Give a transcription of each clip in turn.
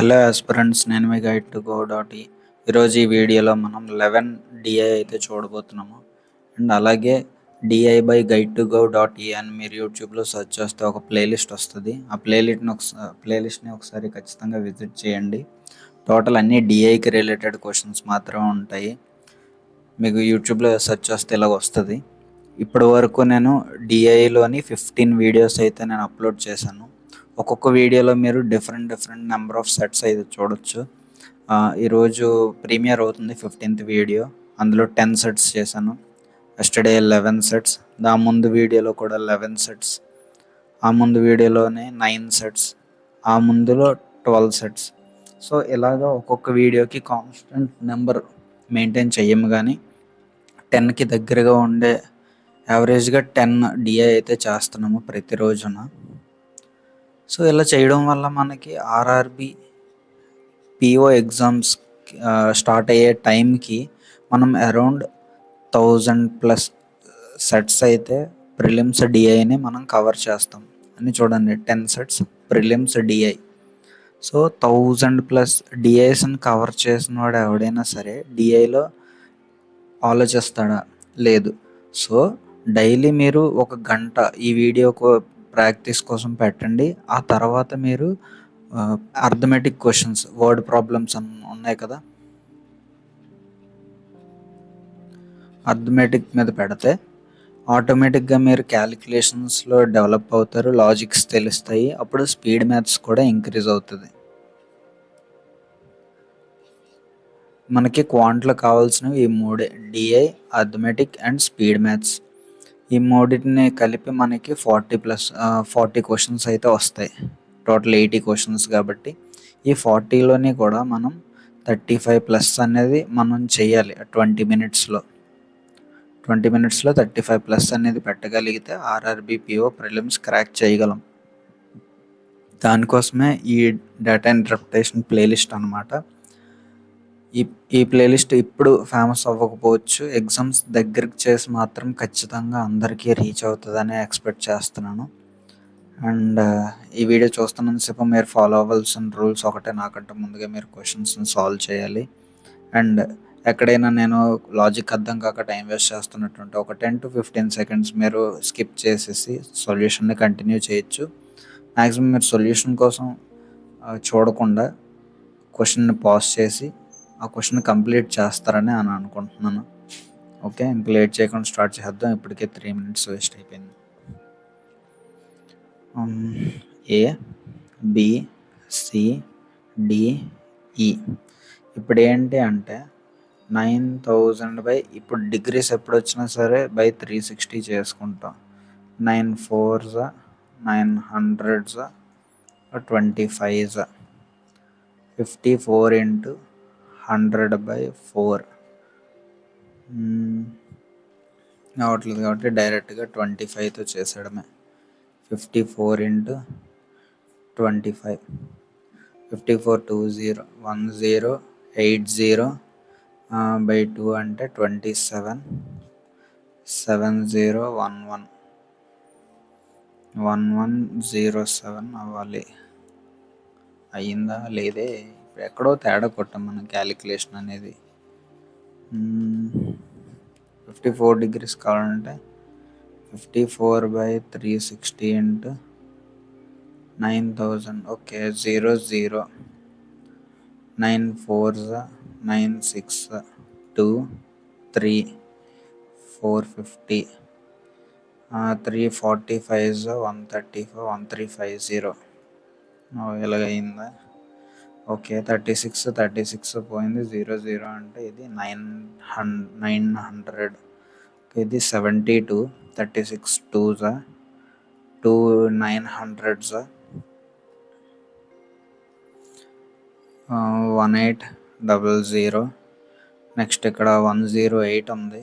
Hello aspirants, నేను మీ guide to go dot ఈరోజు ఈ వీడియోలో మనం 11 డిఐ అయితే చూడబోతున్నాము. అండ్ అలాగే d i by guide to go dot అని మీరు యూట్యూబ్లో సెర్చ్ చేస్తే ఒక ప్లేలిస్ట్ వస్తుంది. ఆ ప్లేలిస్ట్ని ఒకసారి ఖచ్చితంగా విజిట్ చేయండి. టోటల్ అన్ని డిఐకి రిలేటెడ్ క్వశ్చన్స్ మాత్రమే ఉంటాయి. మీకు యూట్యూబ్లో సెర్చ్ చేస్తే ఇలా వస్తుంది. ఇప్పటి వరకు నేను డిఐలోని 15 వీడియోస్ అయితే నేను అప్లోడ్ చేశాను. ఒక్కొక్క వీడియోలో మీరు డిఫరెంట్ నెంబర్ ఆఫ్ సెట్స్ అయితే చూడొచ్చు. ఈరోజు ప్రీమియర్ అవుతుంది 15th వీడియో. అందులో 10 సెట్స్ చేశాను. ఎస్టర్డే 11 సెట్స్, దా ముందు వీడియోలో కూడా 11 సెట్స్, ఆ ముందు వీడియోలోనే 9 సెట్స్, ఆ ముందులో 12 సెట్స్. సో ఇలాగా ఒక్కొక్క వీడియోకి కాన్స్టెంట్ నెంబర్ మెయింటైన్ చెయ్యము, కానీ 10కి దగ్గరగా ఉండే యావరేజ్గా 10 డిఐ అయితే చేస్తున్నాము ప్రతిరోజున. సో ఇలా చేయడం వల్ల మనకి ఆర్ఆర్బి పిఓ ఎగ్జామ్స్ స్టార్ట్ అయ్యే టైంకి మనం అరౌండ్ 1000+ సెట్స్ అయితే ప్రిలిమ్స్ డిఐని మనం కవర్ చేస్తాం అని చూడండి. 10 సెట్స్ ప్రిలిమ్స్ డిఐ. సో 1000+ డిఐస్ని కవర్ చేసిన వాడు ఎవడైనా సరే డిఐలో ఆలోచిస్తాడా? లేదు. సో డైలీ మీరు 1 గంట ఈ వీడియో ప్రాక్టీస్ కోసం పెట్టండి. ఆ తర్వాత మీరు అర్థమెటిక్ క్వశ్చన్స్, వర్డ్ ప్రాబ్లమ్స్ ఉన్నాయి కదా, అర్థమెటిక్ మీద పెడితే ఆటోమేటిక్గా మీరు క్యాలిక్యులేషన్స్లో డెవలప్ అవుతారు, లాజిక్స్ తెలుస్తాయి. అప్పుడు స్పీడ్ మ్యాథ్స్ కూడా ఇంక్రీజ్ అవుతుంది. మనకి క్వాంట్లో కావాల్సినవి ఈ మూడే: DI, arithmetic and speed maths. ఈ మూడింటిని కలిపి మనకి 40 క్వశ్చన్స్ అయితే వస్తాయి. టోటల్ 80 క్వశ్చన్స్ కాబట్టి ఈ 40లోని కూడా మనం 35+ అనేది మనం చేయాలి 20 మినిట్స్లో. 35+ అనేది పెట్టగలిగితే ఆర్ఆర్బి పిఓ ప్రిలిమ్స్ క్రాక్ చేయగలం. దానికోసమే ఈ డేటా ఇంటర్ప్రిటేషన్ ప్లేలిస్ట్ అనమాట. ఈ ప్లేలిస్ట్ ఇప్పుడు ఫేమస్ అవ్వకపోవచ్చు, ఎగ్జామ్స్ దగ్గరికి చేసి మాత్రం ఖచ్చితంగా అందరికీ రీచ్ అవుతుందని ఎక్స్పెక్ట్ చేస్తున్నాను. అండ్ ఈ వీడియో చూస్తున్నంతసేపు మీరు ఫాలో అవ్వాల్సిన రూల్స్ ఒకటే: నాకంటే ముందుగా మీరు క్వశ్చన్స్ని సాల్వ్ చేయాలి. అండ్ ఎక్కడైనా నేను లాజిక్ అర్థం కాక టైం వేస్ట్ చేస్తున్నట్టుంటే ఒక 10 to 15 సెకండ్స్ మీరు స్కిప్ చేసేసి సొల్యూషన్ని కంటిన్యూ చేయొచ్చు. మ్యాక్సిమం మీరు సొల్యూషన్ కోసం చూడకుండా క్వశ్చన్ని పాజ్ చేసి ఆ క్వశ్చన్ కంప్లీట్ చేస్తారని అని అనుకుంటున్నాను. ఓకే, ఇంక లేట్ చేయకుండా స్టార్ట్ చేద్దాం. ఇప్పటికే 3 minutes వేస్ట్ అయిపోయింది. ఏ, బి, సి, డి, ఈ. ఇప్పుడు ఏంటి అంటే 9000 ఇప్పుడు డిగ్రీస్ ఎప్పుడు వచ్చినా సరే బై 360 చేసుకుంటాం. 9 4s 900s 25s 54 into 100/4 అవట్లేదు కాబట్టి డైరెక్ట్గా 25తో చేసేయడమే. 54 into 25 54 20 1080/2 అంటే 27 7011 1107 అవ్వాలి. అయ్యిందా లేదే? ఇప్పుడు ఎక్కడో తేడా కొట్టాం మనం క్యాలిక్యులేషన్ అనేది. 54 degrees కావాలంటే 54/360 into 9000. Okay, 00 9 4s 9 6 2 3 450 345s 134 1350. ఎలాగైందా? Okay, 36 పోయింది. 00 అంటే ఇది 900. ఇది 72 36 2s 2 900s 1800. నెక్స్ట్ ఇక్కడ 108 ఉంది.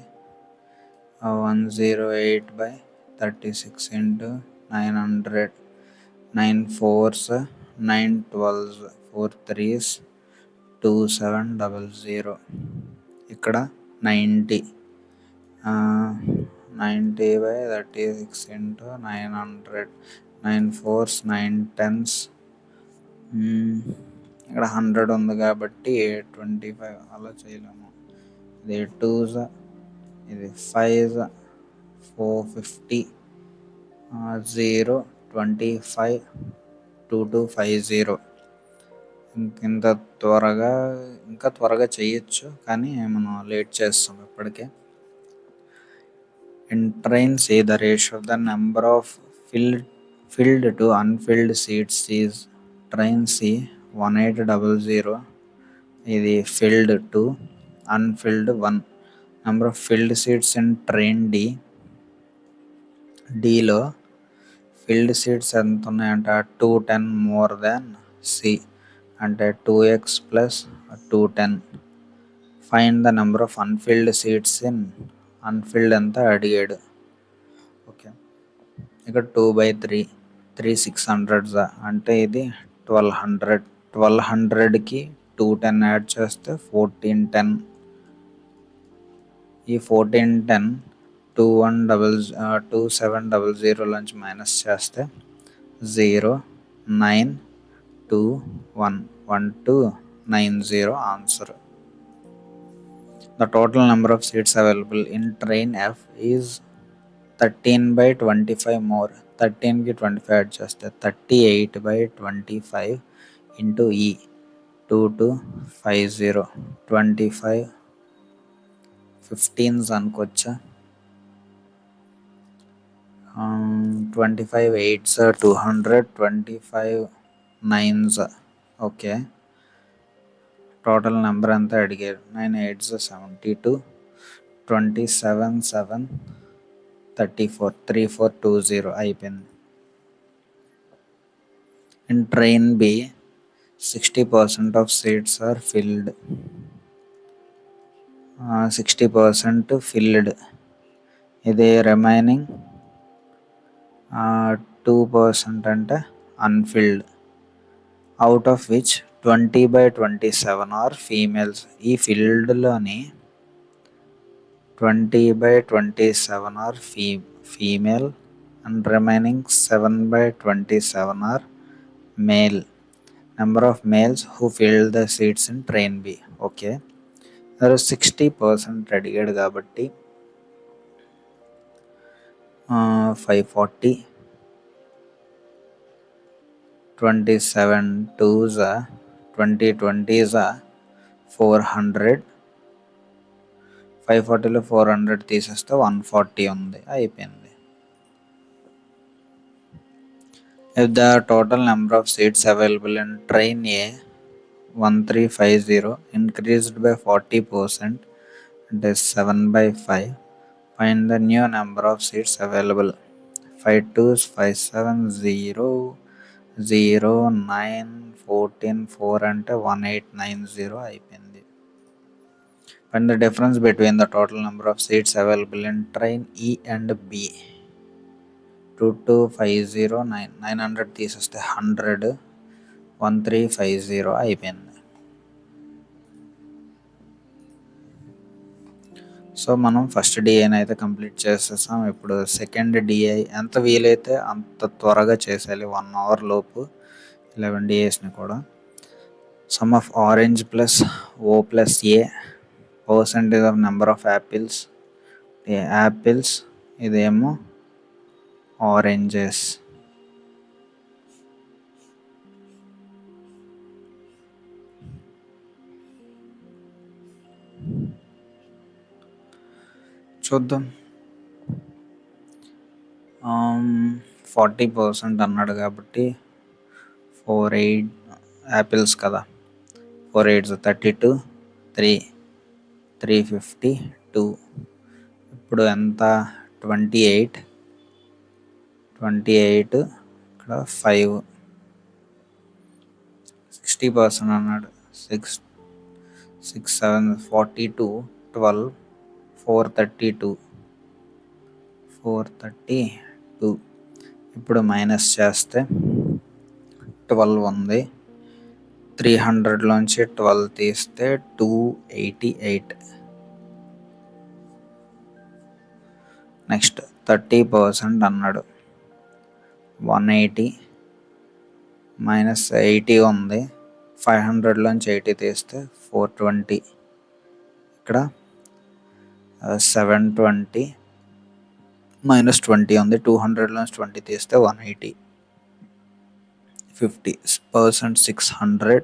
108/36 into 900 9 4s 9 12s 4 3s 2700. ఇక్కడ 90 90/36 into 900 9 4s 9 10s ఇక్కడ 100 ఉంది కాబట్టి 25 అలా చేయలేము. ఇది 2s, ఇది 5s, 450, 0, 25, 2250. ఇంత త్వరగా ఇంకా త్వరగా చేయొచ్చు, కానీ మనం లేట్ చేస్తాం ఇప్పటికే. In train C, the ratio of the number of filled to unfilled seats is train C 1800. ఇది filled 2, unfilled 1. Number of filled seats in train Dలో ఫిల్డ్ సీట్స్ ఎంత ఉన్నాయంట 210 మోర్ దాన్ సి, అంటే 2x plus 210. Find the number of unfilled seats in unfilled ఎంత అడిగాడు. Okay, ఇక్కడ 2/3, 600 అంటే ఇది 1200. 1200కి 210 యాడ్ చేస్తే 1410. ఈ 1410 2700 నుంచి మైనస్ చేస్తే 0, 9, 2, 1, 1290 answer. The total number of seats available in train F is 13/25 more. 13కి 25 add చేస్తే 38/25 into E 2250. 25 15s అనుకోవచ్చా. 25 8s 200, 25 9s. Okay, total number ఎంత అడిగారు. 9 8s 72, 27 7 34, 3420 అయిపోయింది. In train B 60% of seats are filled. 60% filled. ఇది remaining 2% అంటే unfilled. Out of which 20/27 are females. ఈ ఫిల్డ్లోని 20/27 are female and remaining 7/27 are male. Number of males who filled the seats in train B. Okay, 60% అడిగాడు కాబట్టి 540, 27 2s 20 400. 540లో 400 తీసేస్తే 140 ఉంది, అయిపోయింది. If the total number of seats available in train A 1350 increased by 40%, అంటే 7/5, find the new number of seats available. 5 2s 5 7 0 0 9 14 4 అంటే 1890 అయిపోయింది. Find the difference between the total number of seats available in train E and B. 2250 900 తీసేస్తే 100, 1350 అయిపోయింది. So మనం first డిఐని అయితే complete చేసేసాం. ఇప్పుడు second DI ఎంత వీలైతే అంత త్వరగా చేసేయాలి, 1 అవర్ లోపు 11 డిఐస్ని కూడా. Sum of orange plus O plus A, percentage of number of apples. Apples ఇదేమో ఆరెంజెస్. చూద్దాం. 40% అన్నాడు కాబట్టి 48 యాపిల్స్ కదా. 4 8s 32, 3 352. ఇప్పుడు ఎంత 28 ఇక్కడ 5. 60% అన్నాడు. 6 6 7 42, 12 432. ఇప్పుడు మైనస్ చేస్తే 12 ఉంది. 300లోంచి 12 తీస్తే 288. నెక్స్ట్ 30% అన్నాడు. 180 మైనస్ 80 ఉంది. 500లోంచి 80 తీస్తే 420. ఇక్కడ 720 మైనస్ 20 ఉంది. 200లోంచి 20 తీస్తే 180. 50% 600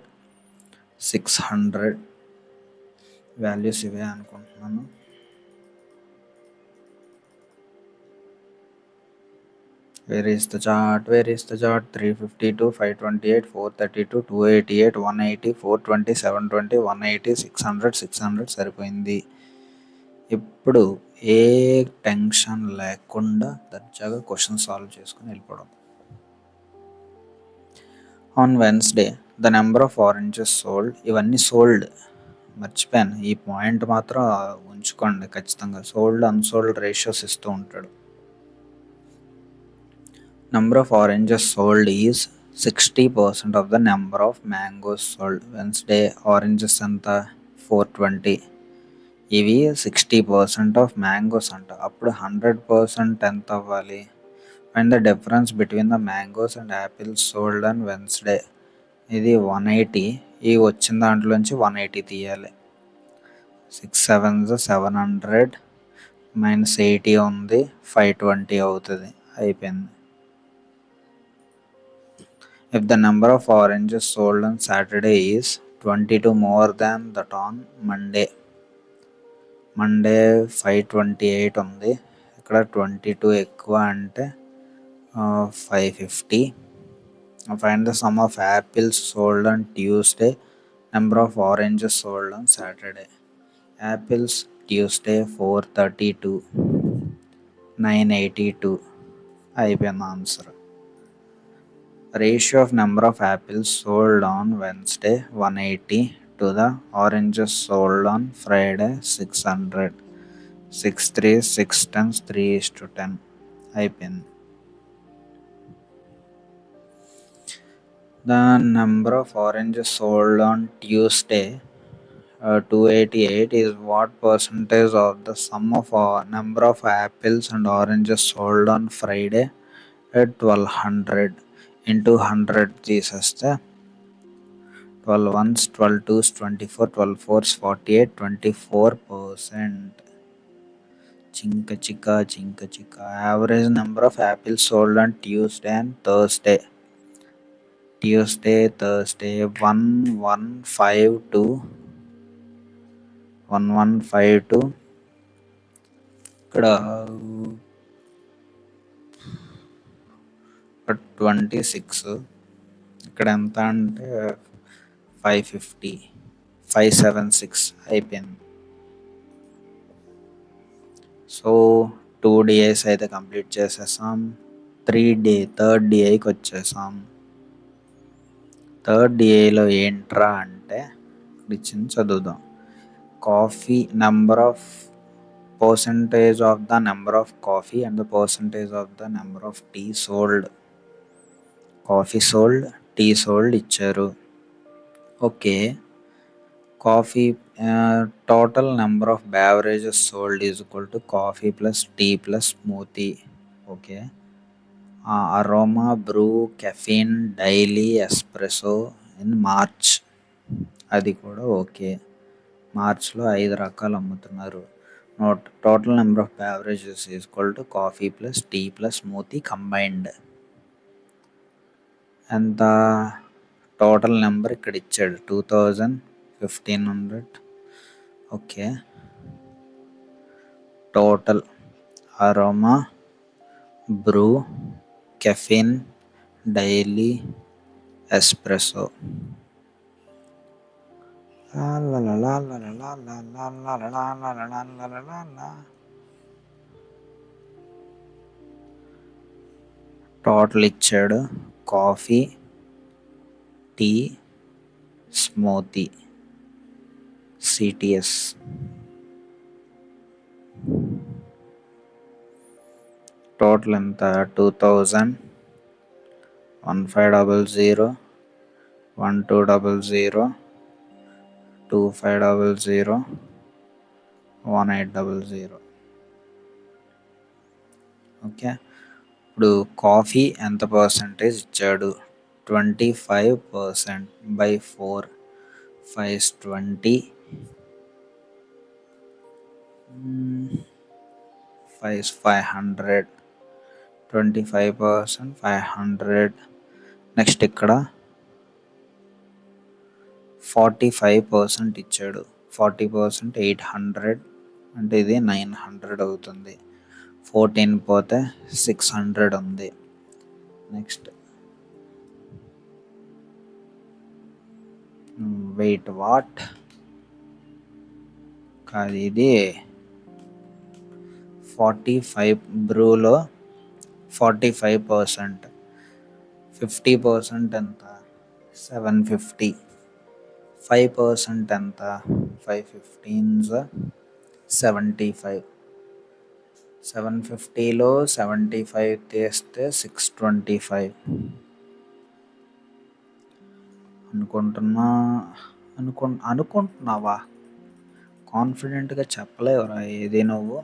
వాల్యూస్ ఇవే అనుకుంటున్నాను. Where is the chart? 352, 528, 432, 288, 180, 420, 720, 180, 600 సరిపోయింది. ఇప్పుడు ఏ టెన్షన్ లేకుండా దర్జాగా క్వశ్చన్ సాల్వ్ చేసుకుని వెళ్ళిపోవడం. On Wednesday the number of oranges sold. ఇవన్నీ సోల్డ్, మర్చిపోయాను. ఈ పాయింట్ మాత్రం ఉంచుకోండి ఖచ్చితంగా. సోల్డ్ అన్సోల్డ్ రేషియోస్ ఇస్తూ ఉంటాడు. Number of oranges sold is 60% of the number of mangoes sold. Wednesday oranges anta 420. ఇవి 60% ఆఫ్ మ్యాంగోస్ అంట. అప్పుడు 100% ఎంత అవ్వాలి? And the difference between the mangoes and apples sold on Wednesday. ఇది 180. ఈ వచ్చిన దాంట్లోంచి 180 తీయాలి. 6 7s 700 మైనస్ 80 ఉంది, 520 అవుతుంది. అయిపోయింది. If the number of oranges sold on Saturday is 22 more than that on Monday. Monday 528 ఉంది, ఇక్కడ 22 ఎక్కువ అంటే 550. Find the sum of apples sold on Tuesday, number of oranges sold on Saturday. Apples Tuesday 432, 982. అయిపోయింది answer. Ratio of number of apples sold on Wednesday 180 to the oranges sold on Friday 600. 6 3 6 10 3:10 అయిపోయింది. The number of oranges sold on Tuesday 288 is what percentage of the sum of number of apples and oranges sold on Friday at 1200 into 100 తీసేస్తే 12 ones 12 twos 24, 12 fours 48, 24%. చింక చిక్క. Average number of apples sold on Tuesday and Thursday. Thursday 1152, 1152. ఇక్కడ 26. ఇక్కడ ఎంత అంటే 550, 576 అయిపోయింది. So 2 DIs అయితే complete చేసేసాం. Third DIకి వచ్చేసాం. థర్డ్ DIలో ఏంట్రా అంటే ఇచ్చింది చదువుదాం. Coffee number of percentage of the number of coffee and the percentage of the number of tea sold. Coffee sold, tea sold ఇచ్చారు. Okay. Coffee total number of beverages sold is equal to coffee plus tea plus smoothie. Okay. Aroma, Bru, caffeine, daily, espresso in March. అది కూడా okay. మార్చ్లో 5 రకాలు అమ్ముతున్నారు. Total number of beverages is equal to coffee plus tea plus smoothie combined. ఎంత total number ఇక్కడ ఇచ్చాడు 2000, 1500. Okay. Total Aroma, Bru, caffeine, daily, Espresso. Total ఇచ్చాడు coffee, tea, smoothie, CTS. Total ఎంత 2000, 1500, 1200, 2500, 1800. ఓకే. ఇప్పుడు కాఫీ ఎంత పర్సంటేజ్ ఇచ్చాడు 25% by 4. 5 is 20. 5 is 500. 25% 500. Next ఇక్కడ 45% ఇచ్చాడు. 40% 800 అంటే ఇది 900 అవుతుంది. 14 పోతే 600 ఉంది. నెక్స్ట్ వెయిట్ వాట్ కాదు, ఇది 45 బ్రూలో 45%. 50% ఎంత? 750. 5% ఎంత? 5 15s 75. 750లో 75 తీస్తే 625 అనుకుంటున్నావా? కాన్ఫిడెంట్గా చెప్పలేవురా ఏది నువ్వు.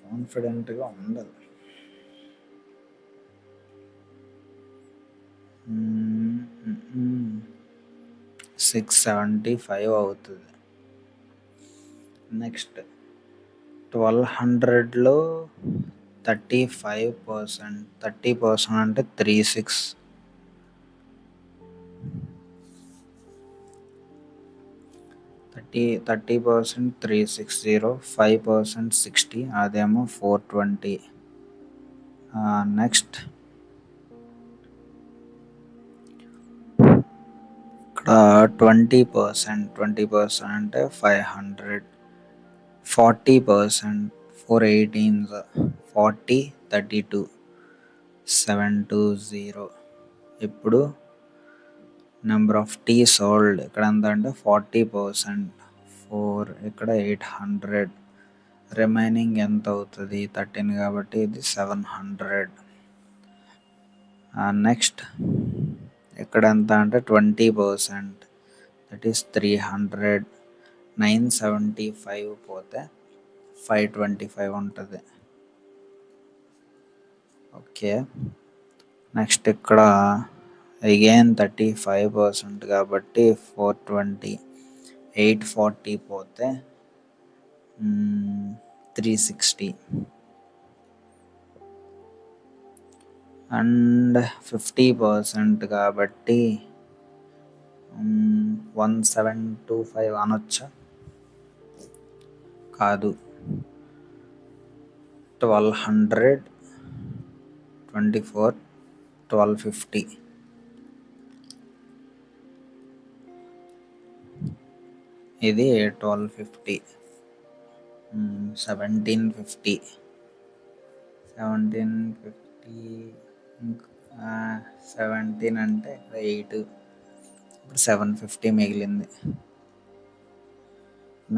కాన్ఫిడెంట్గా ఉండదు. 675 అవుతుంది. నెక్స్ట్ 1200లో 35%. 30% అంటే 36. 30% 360. 5% 60. అదేమో 420. నెక్స్ట్ ఇక్కడ 20% అంటే 500. 40% 418s 40. 32 720. ఇప్పుడు నెంబర్ ఆఫ్ టీ సోల్డ్ ఇక్కడ ఎంత అంటే 40%. 4 ఇక్కడ 800. రిమైనింగ్ ఎంత అవుతుంది? 13 కాబట్టి ఇది 700. నెక్స్ట్ ఇక్కడ ఎంత అంటే 20%. That is 300. 975 పోతే 525 ఉంటుంది. ఓకే. నెక్స్ట్ ఇక్కడ అగైన్ 35% కాబట్టి 420. 840 పోతే 360. అండ్ 50% కాబట్టి 1725 అనొచ్చా? కాదు. 1200 24 1250. ఇది 1250. 1750. 17 అంటే 8. ఇప్పుడు 750 మిగిలింది.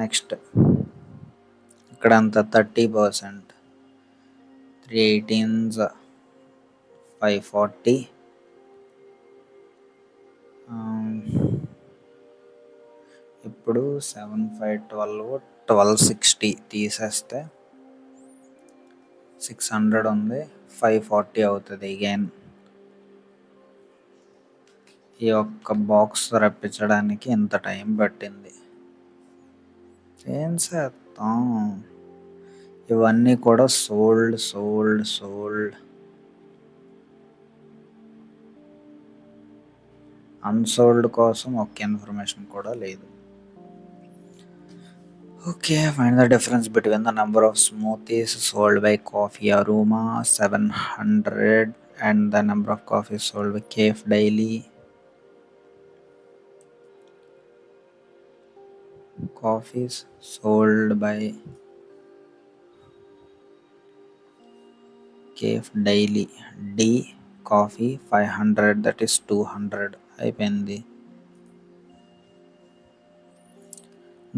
నెక్స్ట్ ఇక్కడ అంత 30%. 318s 540. ఇప్పుడు 7 5 12 1260 తీసేస్తే 600 ఉంది. 540 అవుతుంది. అగైన్ ఈ ఒక్క బాక్స్ రప్పించడానికి ఇంత టైం పట్టింది. ఏం చేస్తాం, ఇవన్నీ కూడా సోల్డ్. అన్సోల్డ్ కోసం ఒక్క ఇన్ఫర్మేషన్ కూడా లేదు. Okay, find the difference between the number of smoothies sold by Coffee Aroma 700 and the number of coffees sold by Cafe Daily. Coffees sold by Cafe Daily. D coffee 500, that is 200 అయిపోయింది.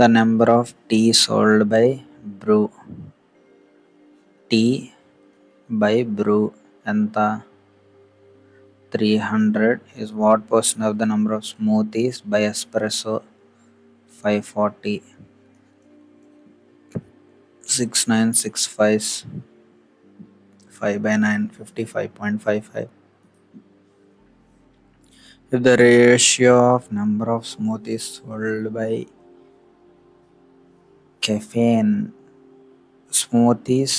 The number of tea sold by Brew. Tea by Brew ఎంత? 300 is what portion of the number of smoothies by Espresso? 540. 6965 5/9, 55.55. If the ratio of number of smoothies sold by caffeine smoothies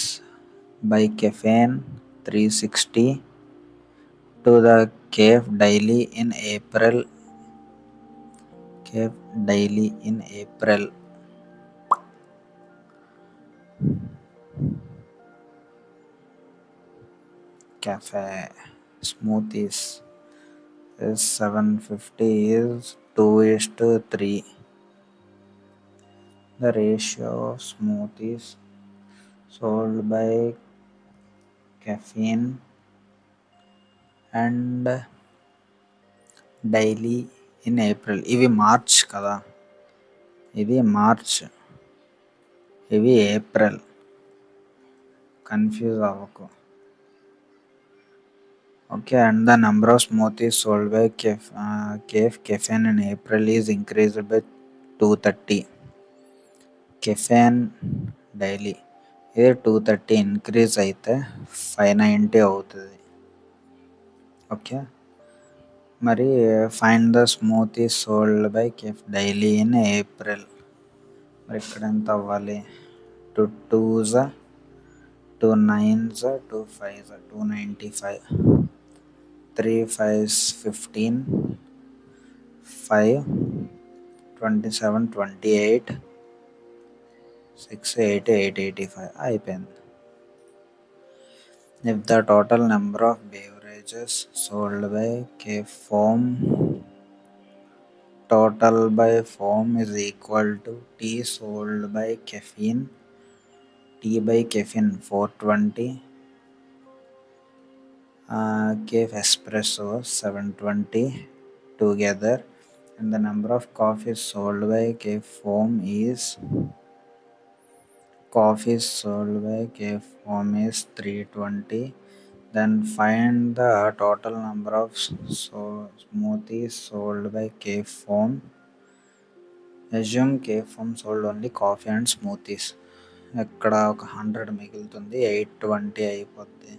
by caffeine 360 to the Cafe Daily in April. Cafe Daily in April. Cafe smoothies is 750 is 2 is to 3. The ratio of smoothies sold by caffeine and daily in April. ఇవి March కదా, ఇది March, ఇవి April. Confuse అవ్వకు. Okay, and the number of smoothies sold by caffeine in April is increased by 230. Caffeine daily ఇది 230 increase అయితే 590 అవుతుంది. Okay, మరి find the smoothie sold by cafe daily in April. మరి ఇక్కడ ఎంత అవ్వాలి? 2 2s 2 9s 2 5s 295, 3 5s 15, 5 27 28, 6 8 885 అయిపోయింది. If the total number of beverages sold by Cafe Foam total by foam is equal to tea sold by caffeine, tea by caffeine 420, Cafe Espresso 720 together, and the number of coffees sold by Cafe Foam is 320. Then find the total number of smoothies sold by Cafe Foam. Assume Cafe Foam sold only coffee and smoothies. ఇక్కడ ఒక 100 మిగులుతుంది, 820 అయిపోద్ది.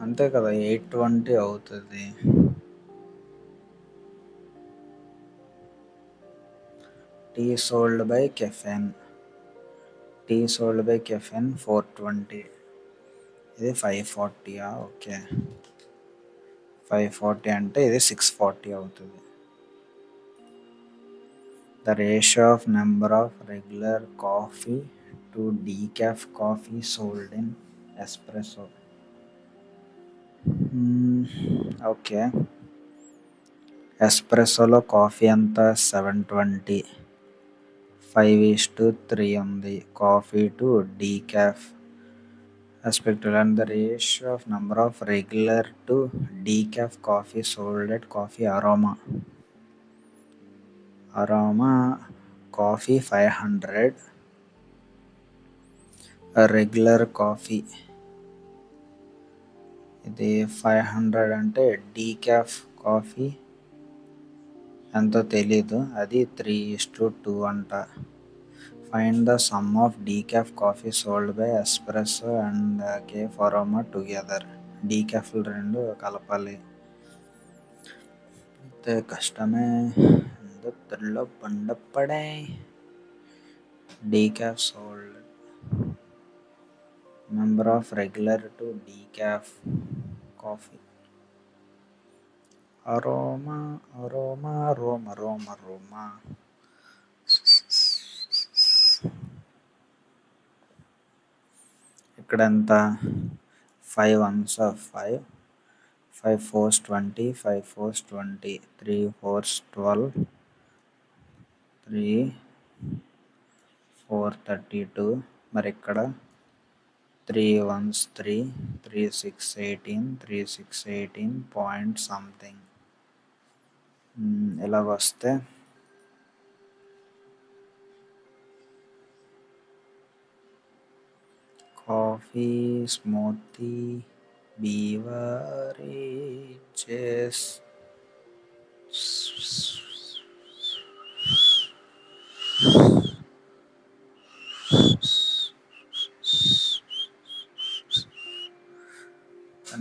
అంతే కదా, 820 అవుతుంది. Tea sold by caffeine 420, ఇది 540. Okay, 540 అంటే ఇది 640 అవుతుంది. The ratio of number of regular coffee to decaf coffee sold in espresso. Okay, ఎస్ప్రెస్సోలో కాఫీ అంతా 720, 5:3 ఉంది. Coffee to decaf respective, and the ratio of number of regular to decaf coffee sold at Coffee Aroma. Coffee 500, regular coffee ఇది 500 అంటే డీకాఫ్ coffee ఎంతో తెలీదు, అది 3:2 అంట. Find the sum of decaf coffee sold by Espresso and Cafe Aroma together. డీకాఫ్లు రెండు కలపాలి, అయితే కష్టమే. త్రిలో బండపడే. Decaf sold number of regular to decaf coffee. Aroma. ఇక్కడ ఎంత? 5 ones of 5, 5 4s 20, 5 4s 20, 3 4s 12, 3 4 32. మరి ఇక్కడ 3 ones 3, 3 6 18, 3 6 18 పాయింట్ సంథింగ్. ఇలాగొస్తే coffee smoothie beverages The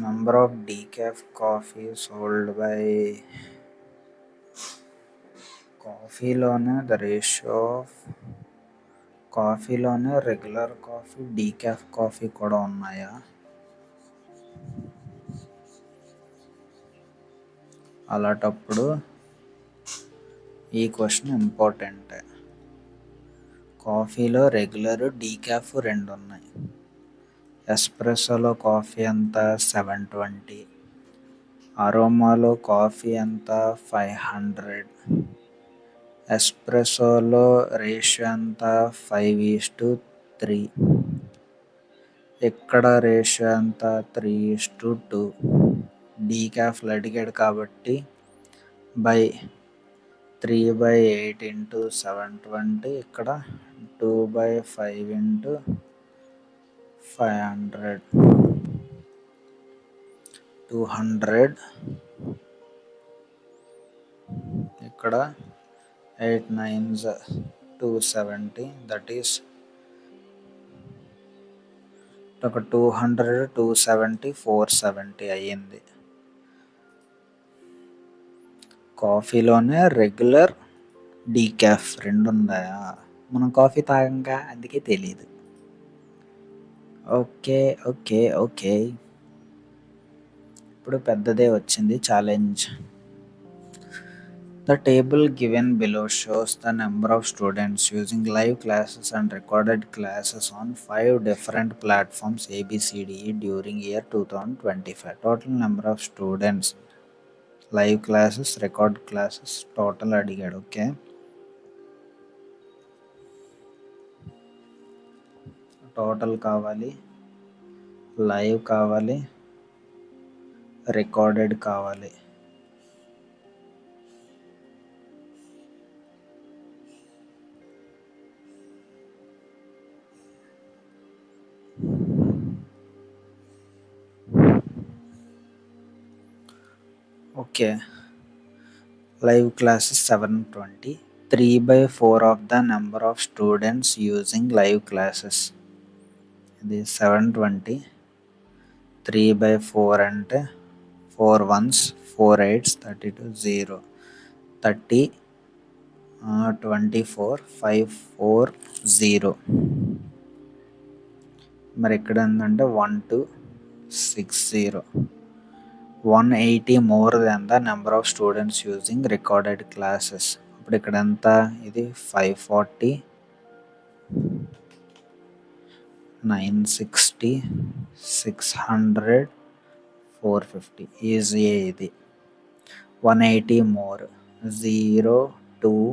number of decaf coffee sold by కాఫీలోనే ద రేషియో ఆఫ్ కాఫీలోనే రెగ్యులర్ కాఫీ డీకాఫ్ కాఫీ కూడా ఉన్నాయా? అలాంటప్పుడు ఈ క్వశ్చన్ ఇంపార్టెంట్. కాఫీలో రెగ్యులర్ డీకాఫ్ రెండు ఉన్నాయి. ఎస్ప్రెస్సోలో కాఫీ ఎంత 720, అరోమాలో కాఫీ ఎంత 500, ఎస్ప్రెస్సోలో రేషియో ఎంత 5:3, ఇక్కడ రేషియో ఎంత 3:2. డీకాఫ్లు అడిగాడు కాబట్టి బై 3/8 ఇంటూ 720, ఇక్కడ 2/5 ఇంటూ 500, 200, ఇక్కడ 8 9s 270, దట్ ఈస్ ఒక 200, 270, 470 అయ్యింది. కాఫీలోనే రెగ్యులర్ డీకాఫ్ రెండు ఉన్నాయా? మనం కాఫీ తాగంగా, అందుకే తెలీదు. ఓకే ఓకే ఓకే ఇప్పుడు పెద్దదే వచ్చింది challenge. The table given below shows the number of students using live classes and recorded classes on 5 different platforms ABCDE during year 2025. Total number of students, live classes, record classes, total అడిగాడు. Okay, total కావాలి, live కావాలి, recorded కావాలి. Okay, live classes 720, 3/4 of the number of students using live classes. ఇది 720, 3/4 అంటే 4 1s 4 8s 32 0 30 24 5 4 0. మరి ఇక్కడ ఏంటంటే 1 2 6 0, 180 more than the number of students using recorded classes. ఇప్పుడు ఇక్కడ ఎంత? ఇది 540, 960, 600, 450 ఈజీ. ఇది 180 more, 0 2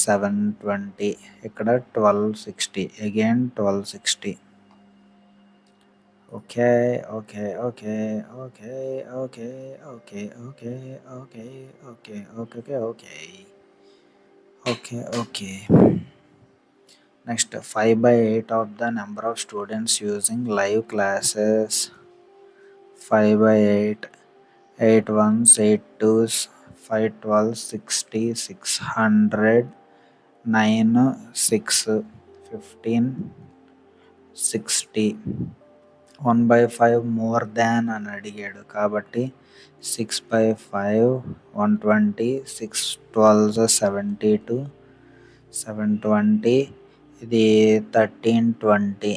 720, ఇక్కడ 1260, again 1260. Okay okay okay okay okay okay okay okay okay okay okay okay okay next 5/8 of the number of students using live classes. 5/8, 8 1s 8 2s 5 12 60 600 9 6 15 60. 1/5 more than అని అడిగాడు కాబట్టి 6/5 120, 6 12s 72, 720, ఇది 1320.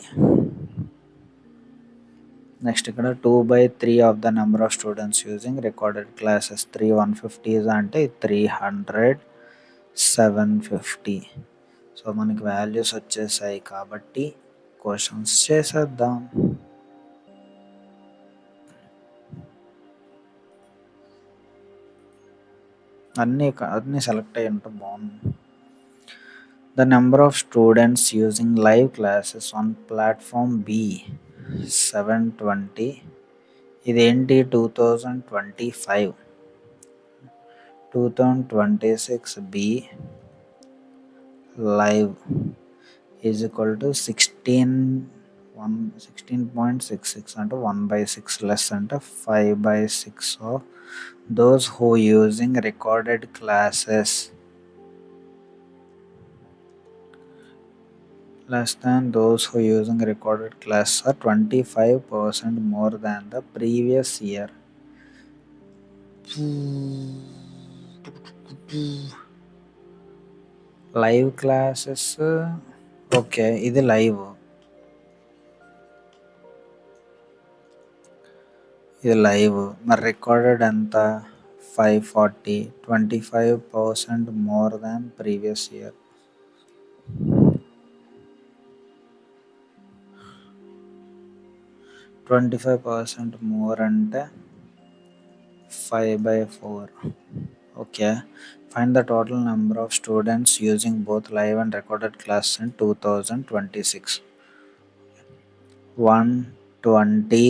నెక్స్ట్ ఇక్కడ 2/3 of the number of students using recorded classes. 3 150s అంటే 300, 750. So మనకి values వచ్చేసాయి కాబట్టి questions చేసేద్దాం. అన్నీ సెలెక్ట్ అయ్యి ఉంటే బాగుంది. The number of students using live classes on platform B 720. ఇదేంటి 2025, 2026 B live is equal to 16.66 అంటే 1/6 లెస్ అంటే 5/6 of those who using recorded classes less than those who using recorded classes are 25% more than the previous year. Live classes okay, ఇది live, మరి recorded ఎంత? 540, 25% more than previous year. 25% more అంటే 5/4. Okay, find the total number of students using both live and recorded class in 2026. 120,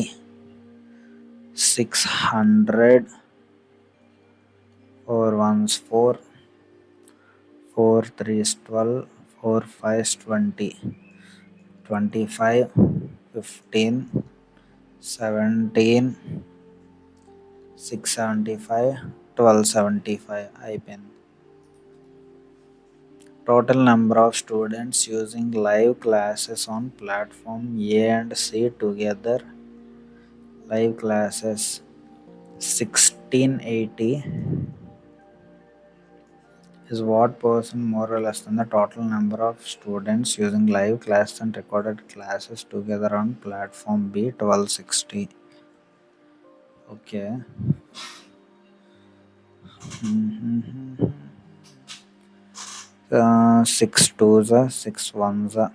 600, 4 ones 4, 4 3s 12, 4 5s 20, 25, 15, 17, 675, 1275 అయిపోయింది. Total number of students using live classes on platform A and C together. Live classes 1680 is what percent more or less than the total number of students using live classes and recorded classes together on platform B 1260. Okay. 6 2s are 6 1s are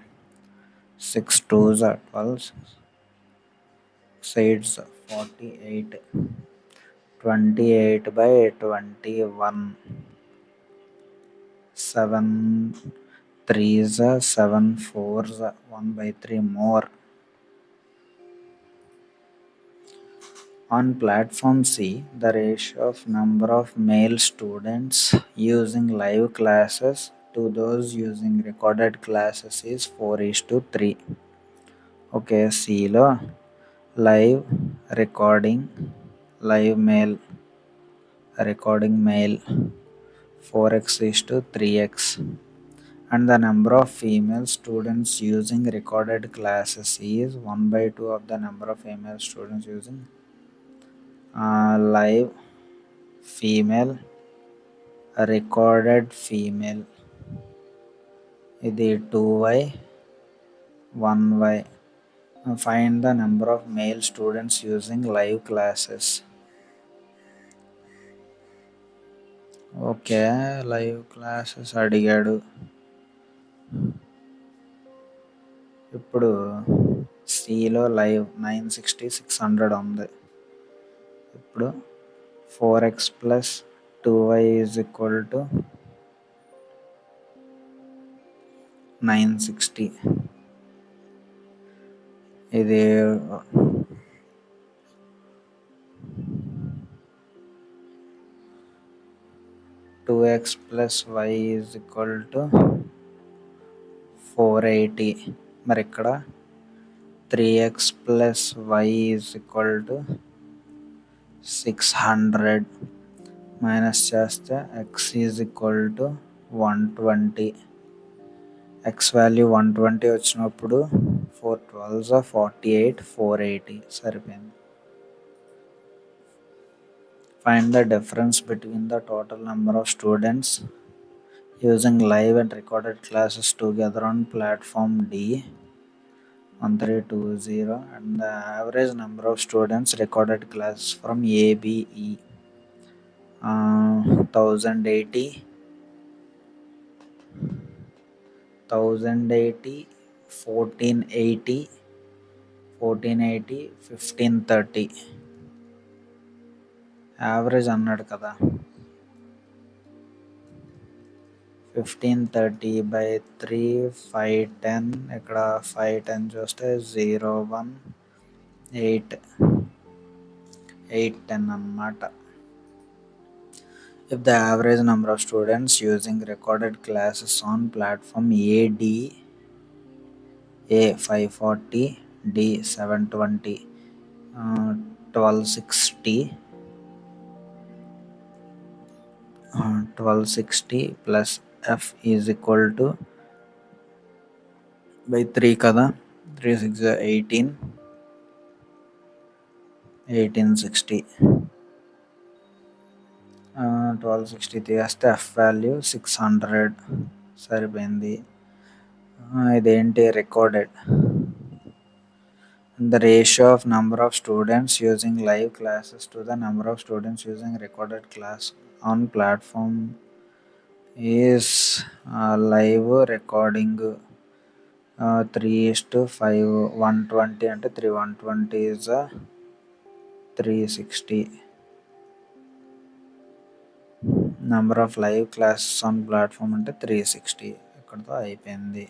6 2s are 12, 6 8s are 48, 28 by 21, 7 3s are 7 4s are 1/3 more. On platform C, the ratio of number of male students using live classes to those using recorded classes is 4:3. Okay, Cలో live recording male 4x is to 3x, and the number of female students using recorded classes is 1/2 of the number of female students using live female recorded female. ఇది 2y 1y. Find the number of male students using live classes. Okay, live classes అడిగాడు. ఇప్పుడు సిలో live 960 600 ఉంది. ఇప్పుడు 4x plus 2y is equal to 960. ఇది 2x plus y is equal to 480. మరి ఇక్కడ 3x plus y is equal to 600. Minus చేస్తే x is equal to 120. x value 120 వచ్చినప్పుడు 4 12s 48, 480 సరిపోయింది. Find the difference between the total number of students using live and recorded classes together on platform D 1320 and the average number of students recorded classes from ABE 1080, 1480, 1530. Average అన్నాడు కదా, 1530/3 510. ఇక్కడ 510 చూస్తే 01810 అన్నమాట. If the average number of students using recorded classes on platform A 540, D 720, 1260 plus F is equal to by 3 కదా, 3 6 18, 1860. 1260 తీస్తే F value 600 సరిపోయింది. ఇదేంటి recorded. The ratio of number of students using live classes to the number of students using recorded class on platform is live recording 3:5. 120 అంటే 3, 120 is 360. Number of live classes on platform అంటే 360. ఇక్కడతో అయిపోయింది.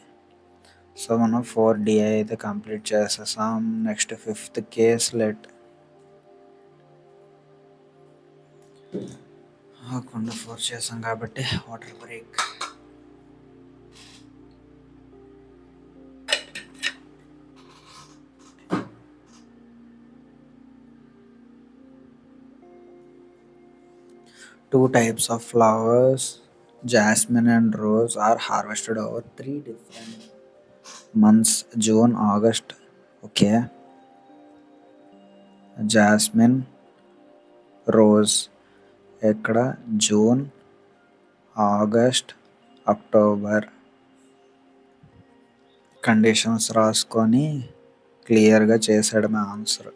So మనం 4DI అయితే complete చేసేసాం. Next 5th case let కుండా 4 చేసాం కాబట్టి water break. Two types of flowers, jasmine and rose, are harvested over 3 different months: June, August. Okay. Jasmine, rose. ఇక్కడ జూన్, ఆగస్ట్, అక్టోబర్. కండిషన్స్ రాసుకొని క్లియర్గా చేసాడమే answer.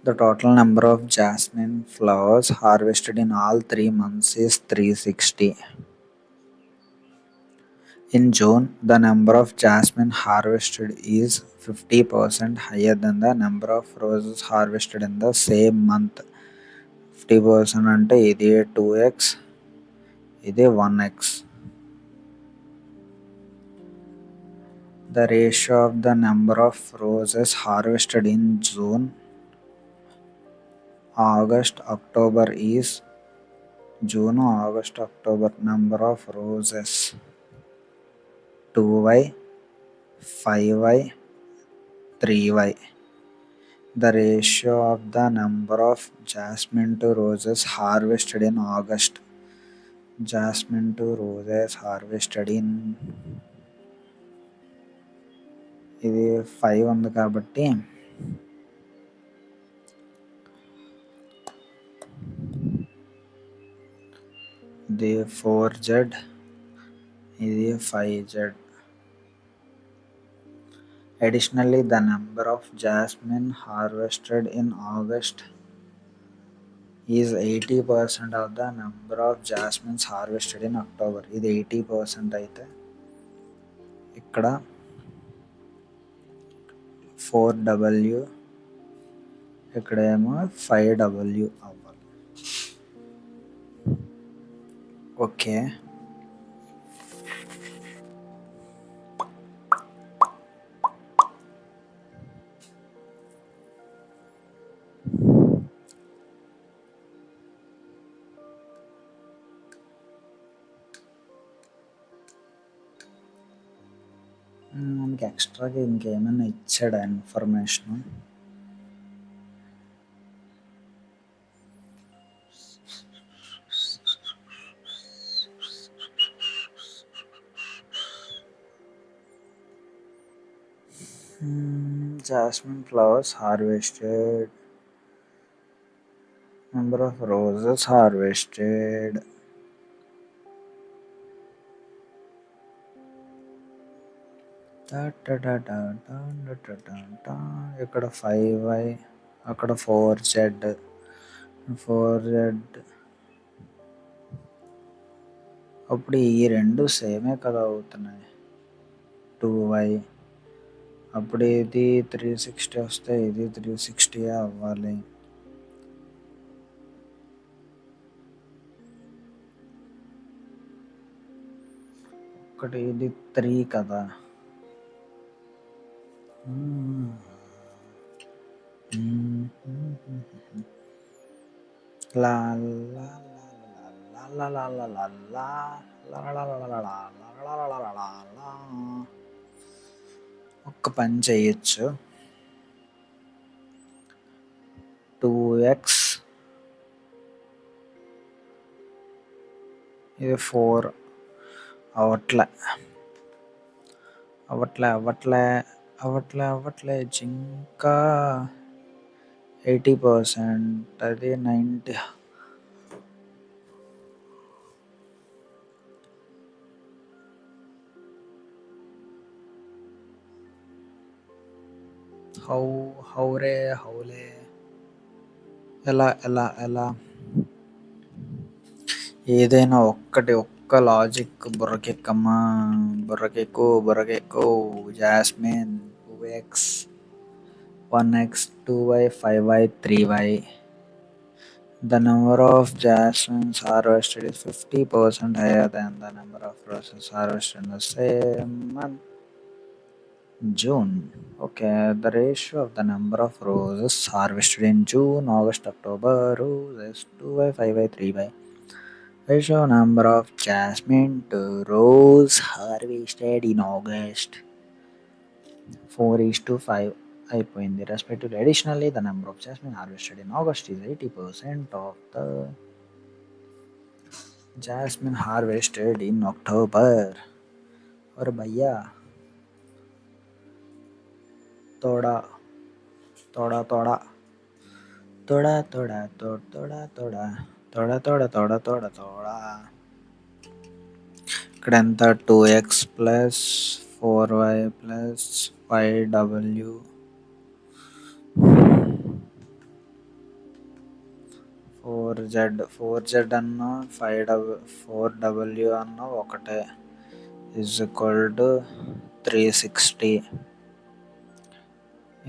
The total number of jasmine flowers harvested in all 3 months is 360. In June, the number of jasmine harvested is 50% higher than the number of roses harvested in the same month. 50% అంటే ఇది 2x, ఇది 1x. The ratio of the number of roses harvested in June, August, October is June, August, October number of roses 2y, 5y, 3y. The ratio of the number of jasmine to roses harvested in August. Jasmine to roses harvested in ఇది 5 ఉంది కాబట్టి ఇది 4z, ఇది 5z. Additionally, the number of jasmine harvested in August is 80% of the number of jasmines harvested in October. ఇది 80% అయితే ఇక్కడ 4w, ఇక్కడేమో 5w అవ్వాలి. ఓకే. మనకి ఎక్స్ట్రాగా ఇంకేమైనా ఇచ్చాడా information? Jasmine flowers harvested, number of roses harvested. ఇక్కడ 5y, అక్కడ 4z. అప్పుడు ఈ రెండు సేమే కదా అవుతున్నాయి. 2y, అప్పుడు ఇది 360 వస్తే ఇది 360 అవ్వాలి. ఒకటి ఇది 3 కదా. ఒక్క పని చేయొచ్చు. 2 2x, ఇది 4 అవట్లే ఇంకా 80%, అది 90. హౌలే ఎలా ఏదైనా ఒక్క లాజిక్ బుర్రకెక్కు. Jasmine 2x, 1x, 2y, 5y, 3y. The number of jasmines harvested is 50% higher than the number of roses harvested in the same month, June. Okay, the ratio of the number of roses harvested in June, August, October is 2y, 5y, 3y. Ratio number of jasmine to rose harvested in August, 4:5 అయిపోయింది respectively. Additionally the number of jasmine harvested in August is 80% of the jasmine harvested in October. और भैया तोड़ा ఇక్కడ ఎంత 2x plus 4y plus 5w 4z అన్న 4w అన్న ఒకటే is equal to 360.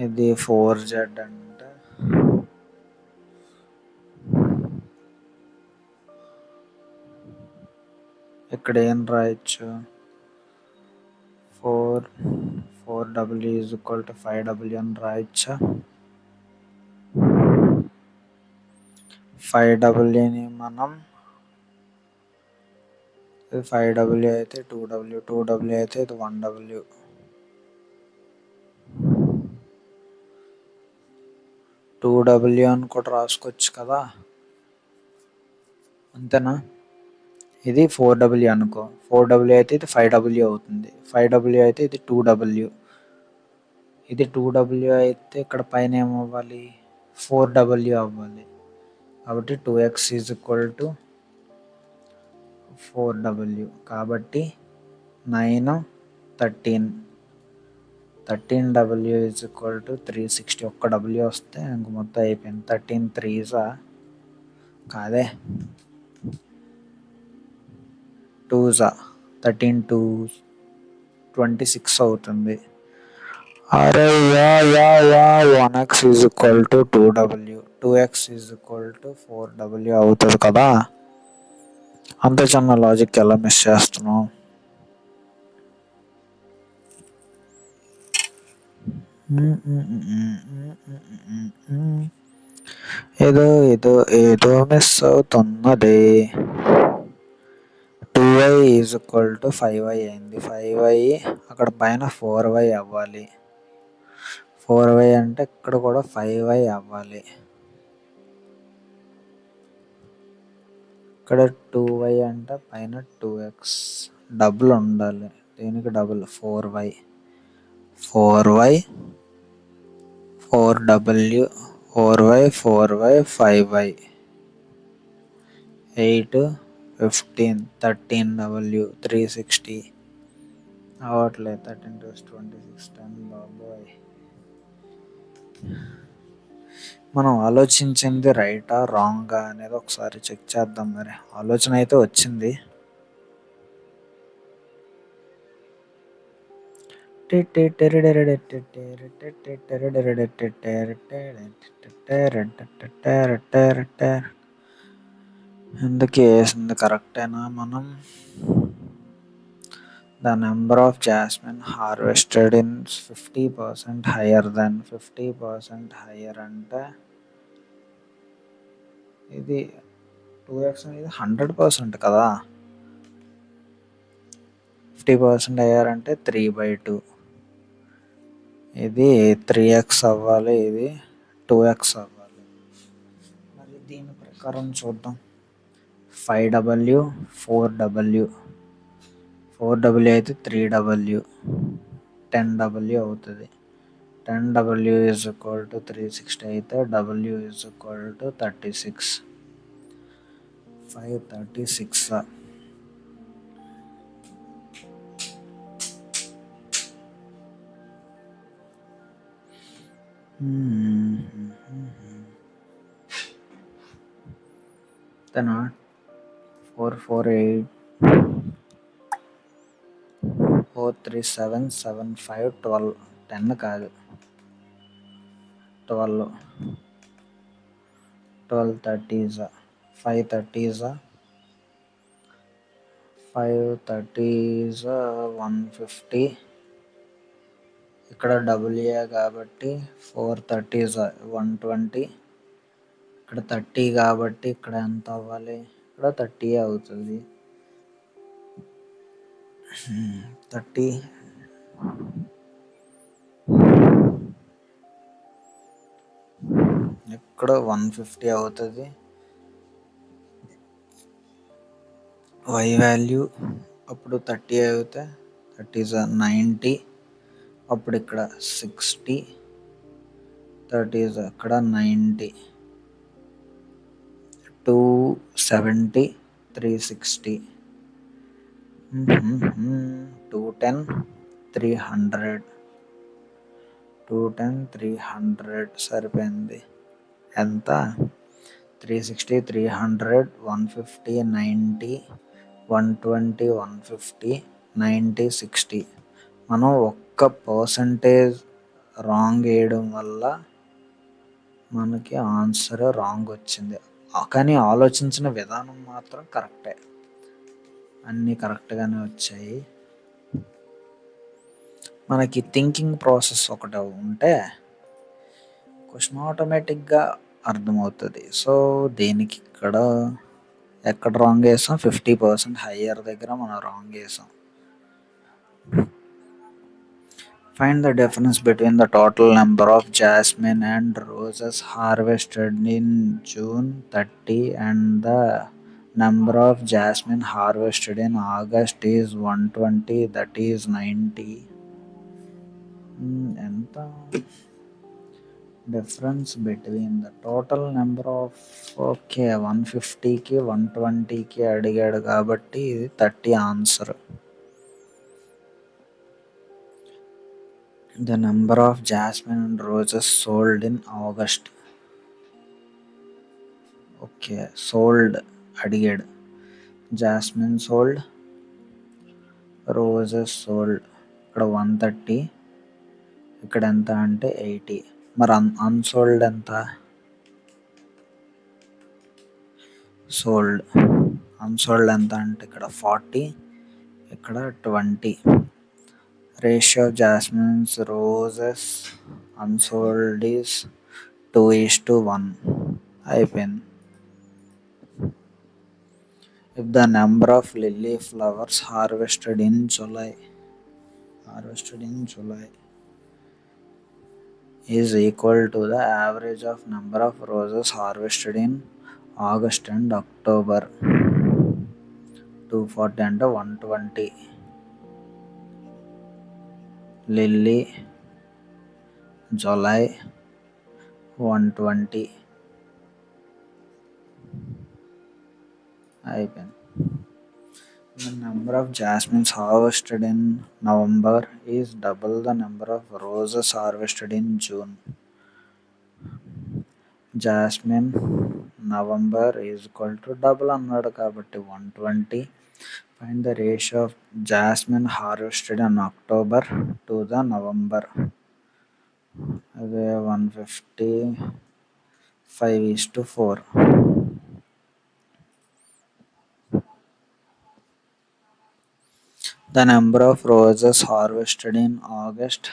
ఇది 4z అంటే ఇక్కడ ఏం రాయొచ్చు, 4w is equal to 5w అని రాయొచ్చా? 5wని మనం 5w అయితే 2w అయితే ఇది 1w. 2w అని కూడా రాసుకోవచ్చు కదా, అంతేనా? ఇది 4w అనుకో, 4w అయితే ఇది 5w అవుతుంది, 5w అయితే ఇది 2w. ఇది 2w అయితే ఇక్కడ పైన ఏమవ్వాలి, 4w అవ్వాలి. కాబట్టి 2x is equal to 4w. కాబట్టి 9, 13w ఈజ్ ఈక్వల్ టు 360. ఒక్క w వస్తే ఇంక మొత్తం అయిపోయింది. 13 3s కాదే 2s, 13 2s 26 అవుతుంది. అరే 1x is equal to 2w, 2x is equal to 4w అవుతుంది కదా. అంత చిన్న లాజిక్ ఎలా మిస్ చేస్తున్నావు? ఏదో మిస్ అవుతున్నది. 2y is equal to 5y అయింది. 5y అక్కడ పైన 4y అవ్వాలి. 4y అంటే ఇక్కడ కూడా 5y అవ్వాలి. ఇక్కడ 2y అంటే పైన 2x డబుల్ ఉండాలి. దీనికి double 4y 4w 4y 5y 8 15 13w 360 అవట్లేదు. 13 + 26 10. బాబోయ్, మనం ఆలోచించింది రైటా రాంగా అనేది ఒకసారి చెక్ చేద్దాం. మరి ఆలోచన అయితే వచ్చింది. ఎందుకు వేసింది కరెక్టేనా? మనం the number of jasmine harvested in 50% higher then 50% higher అంటే ఇది 2x అనేది 100% కదా. 50% హయ్యర్ అంటే 3/2. ఇది 3x అవ్వాలి, ఇది 2x అవ్వాలి. మరి దీని ప్రకారం చూద్దాం. 5W 4W 4W అయితే 3W 10W అవుతుంది. 10W ఈజ్ ఈక్వల్ టు 360 అయితే W is equal to 36. 536. then 448 43775 12 10 కాదు 12 30s 530s 530s 150. ఇక్కడ WA కాబట్టి 430s 120. ఇక్కడ 30 కాబట్టి ఇక్కడ ఎంత అవ్వాలి? ఇక్కడ 30 అవుతుంది. 30 ఇక్కడ 150 అవుతుంది. Y వాల్యూ అప్పుడు 30 అయితే 30s 90. అప్పుడు ఇక్కడ 60. 30s అక్కడ 90. 270 360 210 300 210 300 సరిపోయింది. ఎంత? 360 300 150 90 120 150 90 60. మనం ఒక్క పర్సంటేజ్ రాంగ్ వేయడం వల్ల మనకి ఆన్సర్ రాంగ్ వచ్చింది. కానీ ఆలోచించిన విధానం మాత్రం కరెక్టే. అన్నీ కరెక్ట్గానే వచ్చాయి. మనకి థింకింగ్ ప్రాసెస్ ఒకటి ఉంటే క్వశ్చన్ ఆటోమేటిక్గా అర్థమవుతుంది. సో దీనికి ఎక్కడ రాంగ్ వేసాం? 50% హయ్యర్ దగ్గర మనం రాంగ్ వేసాం. Find the difference between the total number of jasmine and roses harvested in June 30 and the number of jasmine harvested in August is 120, that is 90. ఎంత difference between the total number of 150కి 120కి అడిగాడు కాబట్టి ఇది 30 answer. The number of jasmine and roses sold in August. Sold అడిగాడు. Jasmine sold, roses sold. ఇక్కడ 130, ఇక్కడ ఎంత అంటే 80. మరి అన్సోల్డ్ ఎంత? అన్సోల్డ్ ఎంత అంటే ఇక్కడ 40, ఇక్కడ 20. Ratio of jasmines roses unsold is 2:1. అయిపోయింది. If the number of lily flowers harvested in July is equal to the average of number of roses harvested in August and October, 240 అంటే 120. Lily July 120 అయిపోయింది. The number of jasmines harvested in November is double the number of roses harvested in June. Jasmine November is equal to double అన్నాడు కాబట్టి 120. Find the ratio of jasmine harvested in October to the November. అదే 150 5:4. The number of roses harvested in August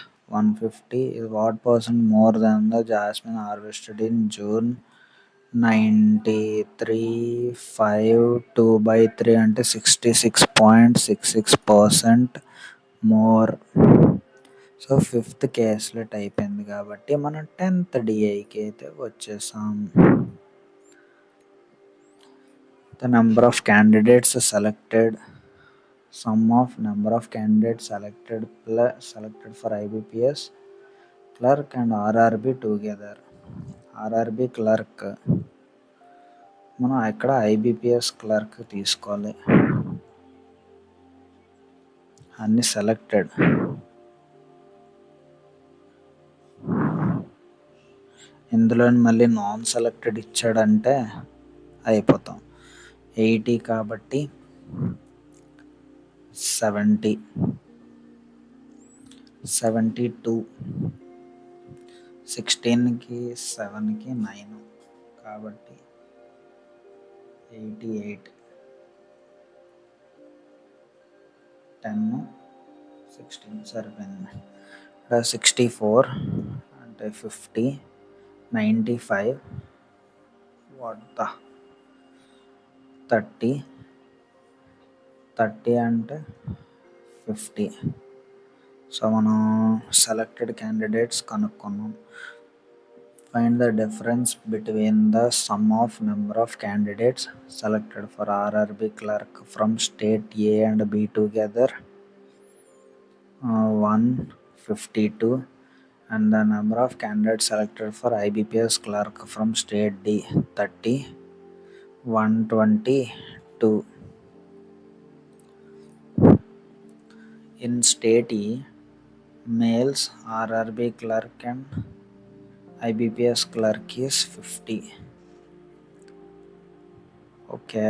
150 is what percent more than the jasmine harvested in June? 93 5 2/3 అంటే 66.66% more. So 5th caselet అయిపోయింది కాబట్టి మనం 10th డిఐకి అయితే వచ్చేసాం. The number of candidates selected, sum of number of candidates selected selected for IBPS clerk and RRB together. RRB clerk మనం ఇక్కడ IBPS clerk తీసుకోవాలి. అన్ని సెలెక్టెడ్. ఇందులో మళ్ళీ నాన్ సెలెక్టెడ్ ఇచ్చాడంటే అయిపోతాం. 80 కాబట్టి 70, 72, 16కి 7కి 9 కాబట్టి 88, 10, 16 సరిపోయింది. 64 అంటే 50, 95 30 అంటే 50. సో మనం సెలెక్టెడ్ క్యాండిడేట్స్ కనుక్కున్నాం. Find the difference between the sum of number of candidates selected for RRB clerk from state A and B together, 152, and the number of candidates selected for IBPS clerk from state D, 30, 122. In state E, males RRB clerk and IBPS clerk is 50. Okay,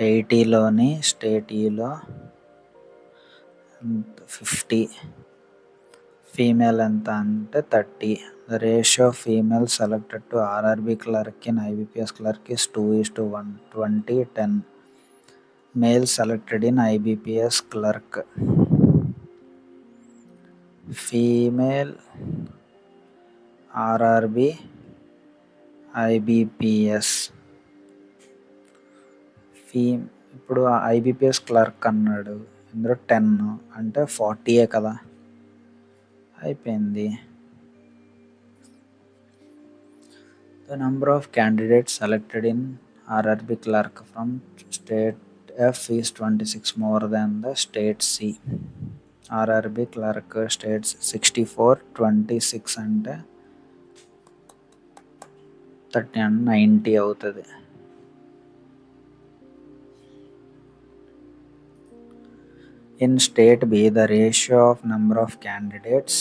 80లోని state ఈలో 50. Female ఎంత అంటే 30. The ratio of female selected to RRB clerk in IBPS clerk is 2:1, 20, 10. Male selected in IBPS clerk. Female RRB IBPS. ఇప్పుడు IBPS clerk అన్నాడు, ఇందులో 10 అంటే 40 కదా, అయిపోయింది. The number of candidates selected in RRB clerk from state F is 26 more than the state C. RRB clerk states 64, 26 అంటే 30 and 90 అవుతుంది. In state B, the ratio of number of candidates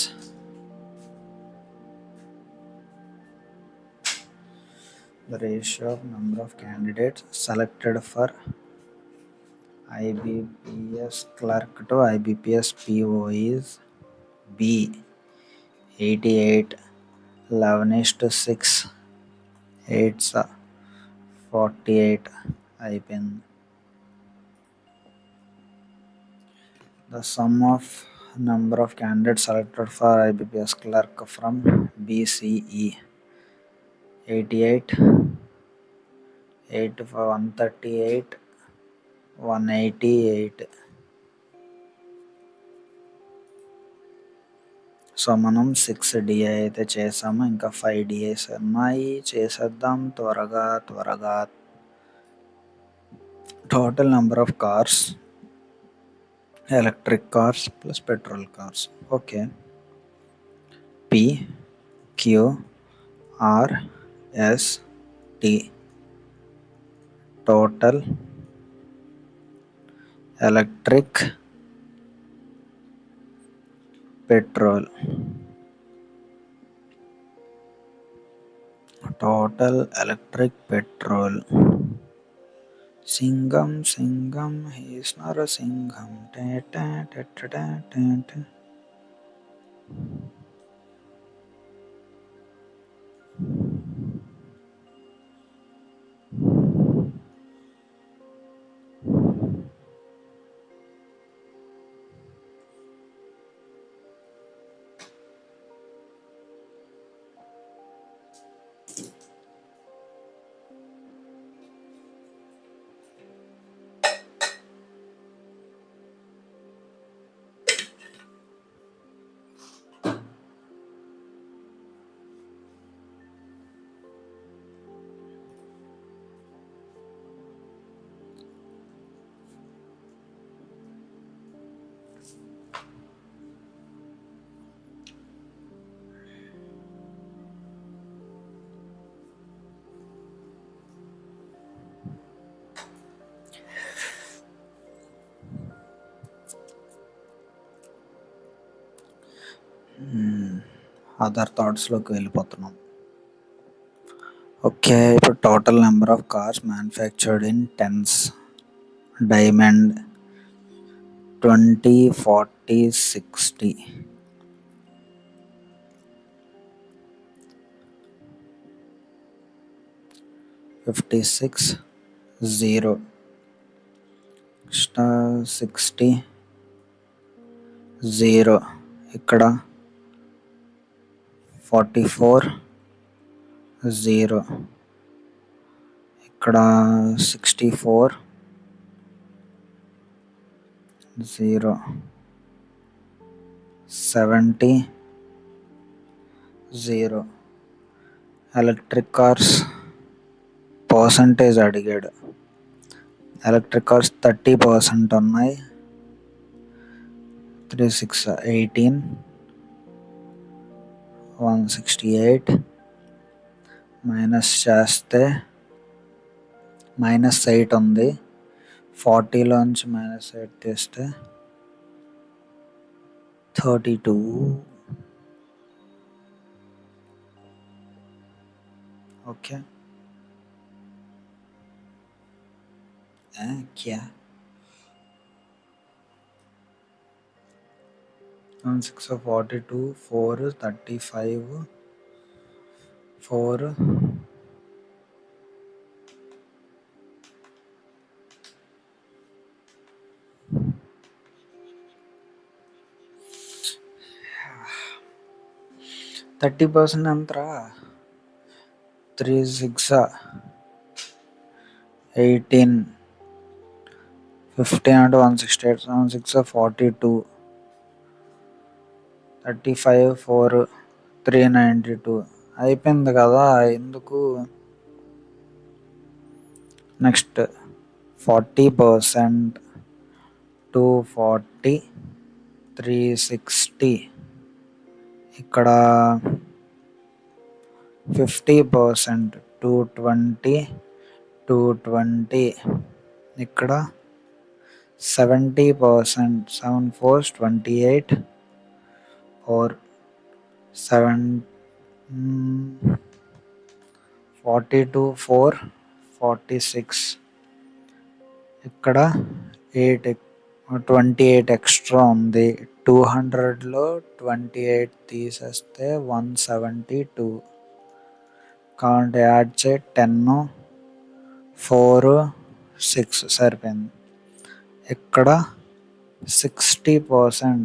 selected for IBPS clerk to IBPS PO is B, 88, 11:6, 8, 48 అయిపోయింది. The sum of number of candidates selected for IBPS clerk from BCE, 88, 8 for 138, 188. So మనం 6 DI అయితే చేసాము, ఇంకా 5 DIs ఉన్నాయి, చేసేద్దాం త్వరగా. Total number of cars, electric cars plus petrol cars. Okay, PQRST total electric petrol. Singam he's Narasimham. Other థాట్స్లోకి వెళ్ళిపోతున్నాం. Okay, ఇప్పుడు total number of cars manufactured in tens, diamond 20, 40, 60. 56, 0, 60, 0, ఇక్కడ 44, 0, ఇక్కడ 64, 0, 70, 0. ఎలక్ట్రిక్ కార్స్ పర్సంటేజ్ అడిగాడు. ఎలక్ట్రిక్ కార్స్ 30% ఉన్నాయి. 3 6 18, 168 మైనస్ చేస్తే -8 ఉంది. 40లోంచి -8 తీస్తే 32. ఓకే, క్యా 6 42, 4 35, 4 30% ఎంతరా? 3 6 18, 15 అంటే 168, 7 6 42, 35, 4 392 అయిపోయింది కదా. ఎందుకు నెక్స్ట్ 40%, 240, 360, ఇక్కడ 50%, 220, 220, ఇక్కడ 70%, 7 4s 28, or 7 42, 4 46, ఇక్కడ 28 ఎక్స్ట్రా ఉంది. 200లో 28 తీసేస్తే 172. కాబట్టి యాడ్ చేయి 10, 4, 6 సరిపోయింది. ఇక్కడ 60%,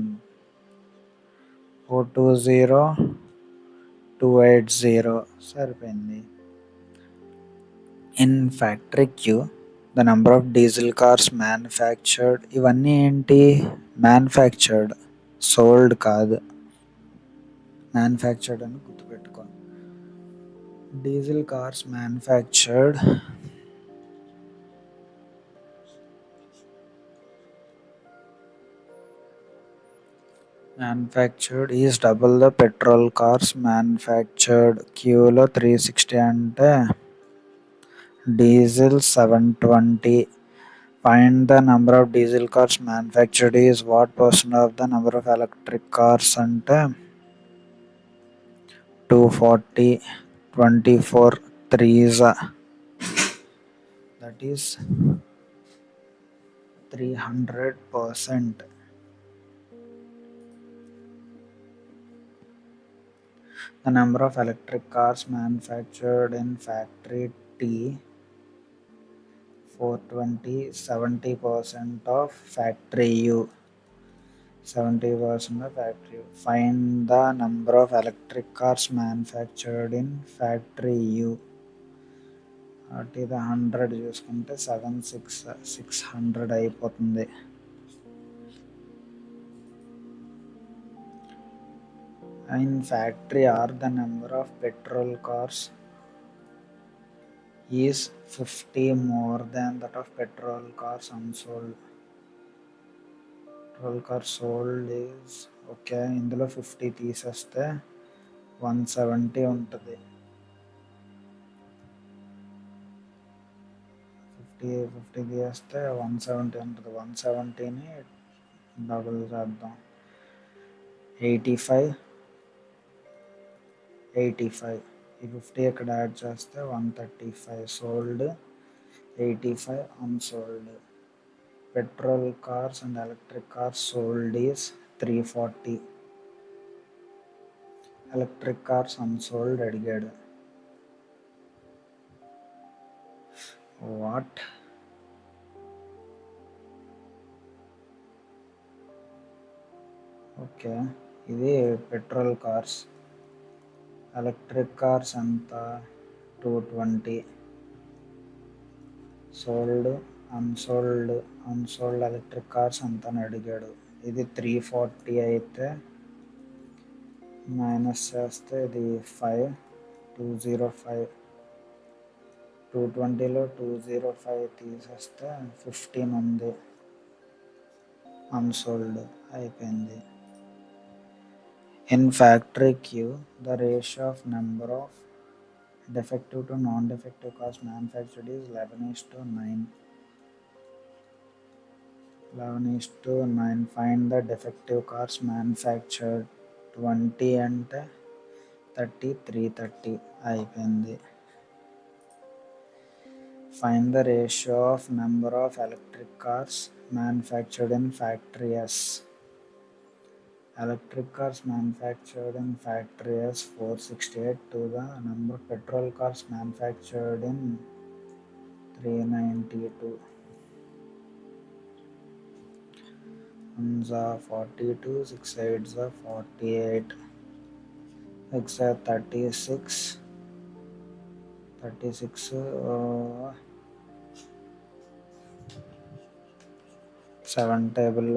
420, 280 సరిపోయింది. In factory Q the number of diesel cars manufactured, ఇవన్నీ ఏంటి? మ్యానుఫ్యాక్చర్డ్, సోల్డ్ కాదు, మ్యానుఫ్యాక్చర్డ్ అని గుర్తుపెట్టుకో. Diesel cars manufactured is double the petrol cars manufactured. క్యూలో 360 అంటే diesel 720. Find the number of diesel cars manufactured is what percent of the number of electric cars అంటే 240, 24 3s, that is 300%. The number of electric cars manufactured in factory T 420, 70% of factory U, 70% of factory U. Find the number of electric cars manufactured in factory U. అటు ఇది 100 చూసుకుంటే 7 6 600 అయిపోతుంది. In factory R, the number of petrol cars is 50 more than that of petrol cars unsold. Petrol car sold is okay, ఇందులో 50 తీసేస్తే 170 ఉంటుంది. 50 తీస్తే 170 ఉంటుంది. 170ని double చేద్దాం. 85, 85. ఈ 50 ఇక్కడ యాడ్ చేస్తే 135 sold, 85 unsold. Petrol cars and electric cars sold is 340. Electric cars unsold అడిగాడు. వాట్? ఓకే, ఇది పెట్రోల్ కార్స్. ఎలక్ట్రిక్ కార్స్ ఎంత? 220. సోల్డ్, అన్సోల్డ్ ఎలక్ట్రిక్ కార్స్ ఎంత అని అడిగాడు. ఇది 340 అయితే మైనస్ చేస్తే ఇది 5, 205. 220లో 205 తీసేస్తే 15 ఉంది. అన్సోల్డ్ అయిపోయింది. In factory Q the ratio of number of defective to non-defective cars manufactured is 11:9. 11:9. Find the defective cars manufactured. 20 అంటే 30, 330 అయిపోయింది. Find the ratio of number of electric cars manufactured in factory S. Electric cars manufactured in factory S 468 to the number of petrol cars manufactured in 392. Ones are 42, 6 8s are 48, 6 are 36, 7 table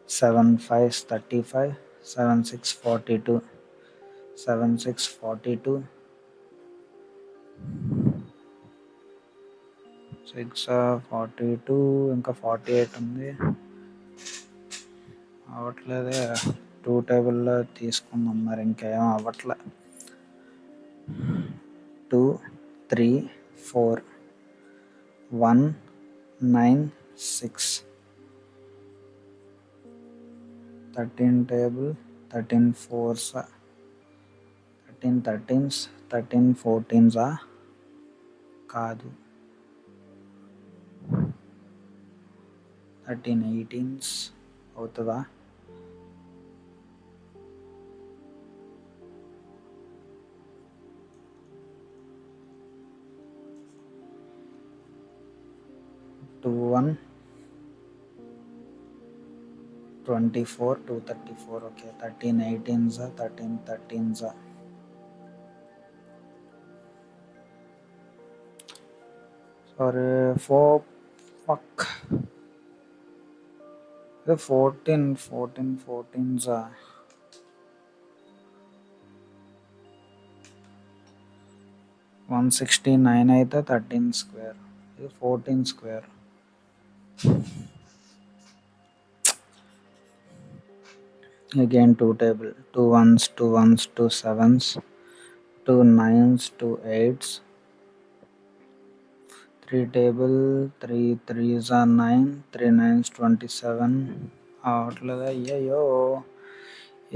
7 5s 35, 7 6 42, 7 6 42, 6 42 ఇంకా 48 ఉంది. అవ్వట్లేదే. 2 టేబుల్లో తీసుకుందాం, మరి ఇంకేం అవ్వట్లే. 2 3 4 1 9 6. 13 table 13 4s, 13 13s, 13 14s కాదు, 13 18s అవుతుందా? Two 1 24, 234. Okay, 13 18s, 13 13s. Sorry, 14 14s. 169 అయితే 13 స్క్వేర్, ఇది 14 square. Again 2 table, 2 1s, 2 1s, 2 7s, 2 9s, 2 8s. 3 table, 3 3s are 9, 3 9s 27. అవట్లేదా? అయ్యయ్యో,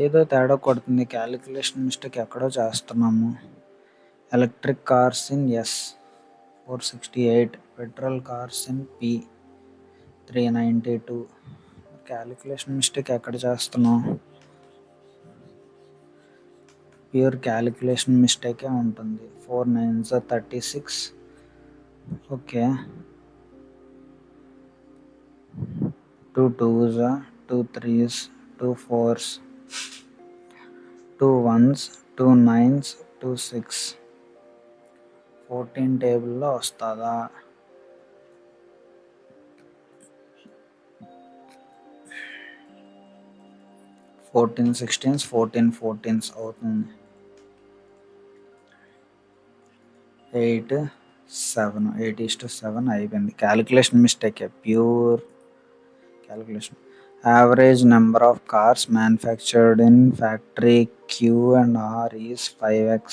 ఏదో తేడా కొడుతుంది. క్యాలిక్యులేషన్ మిస్టేక్ ఎక్కడో చేస్తున్నాము. Electric cars in S 468, petrol cars in P 392. Calculation mistake ఎక్కడ చేస్తున్నాం? ప్యూర్ క్యాలిక్యులేషన్ మిస్టేకే ఉంటుంది. 4 9s 36. Okay, 2 2s, 2 3s, 2 4s, 2 1s, 2 9s, 2 6. 14 టేబుల్లో వస్తుందా? 14 16s, 14 14s అవుతుంది. 8 7, 8:7 అయిపోయింది. Calculation mistake, pure calculation. Average number of cars manufactured in factory Q and R is 5x.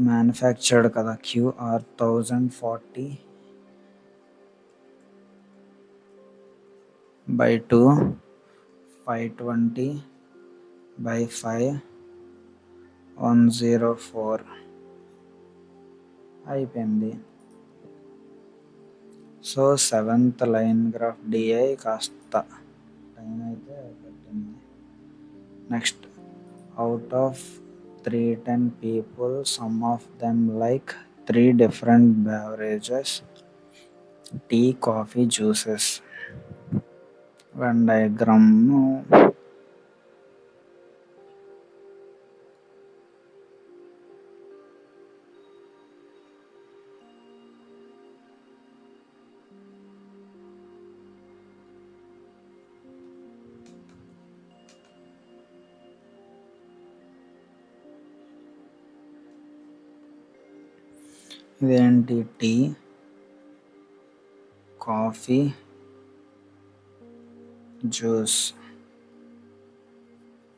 Manufactured కదా, Q R 1040 by 2 520 by 5 104 అయిపోయింది. So 7th line graph DI కాస్త time అయితే పట్టింది. Next, out of 310 people, some of them like 3 different beverages: tea, coffee, juices. Venn diagram. ఇదేంటి? Tea, coffee, juice.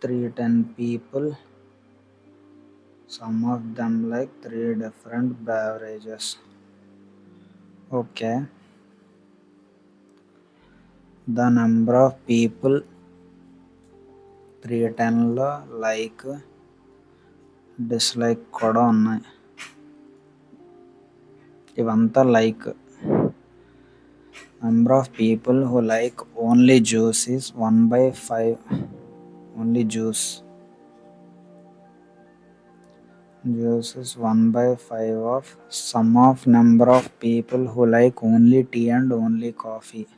310 people, some of them like 3 different beverages. Okay. The number of people 310లో like, dislike కూడా ఉన్నాయి. ఇవంతా like. Number of people who like only juice is 1/5. Only juice is 1/5 of sum of number of people who like only tea and only coffee.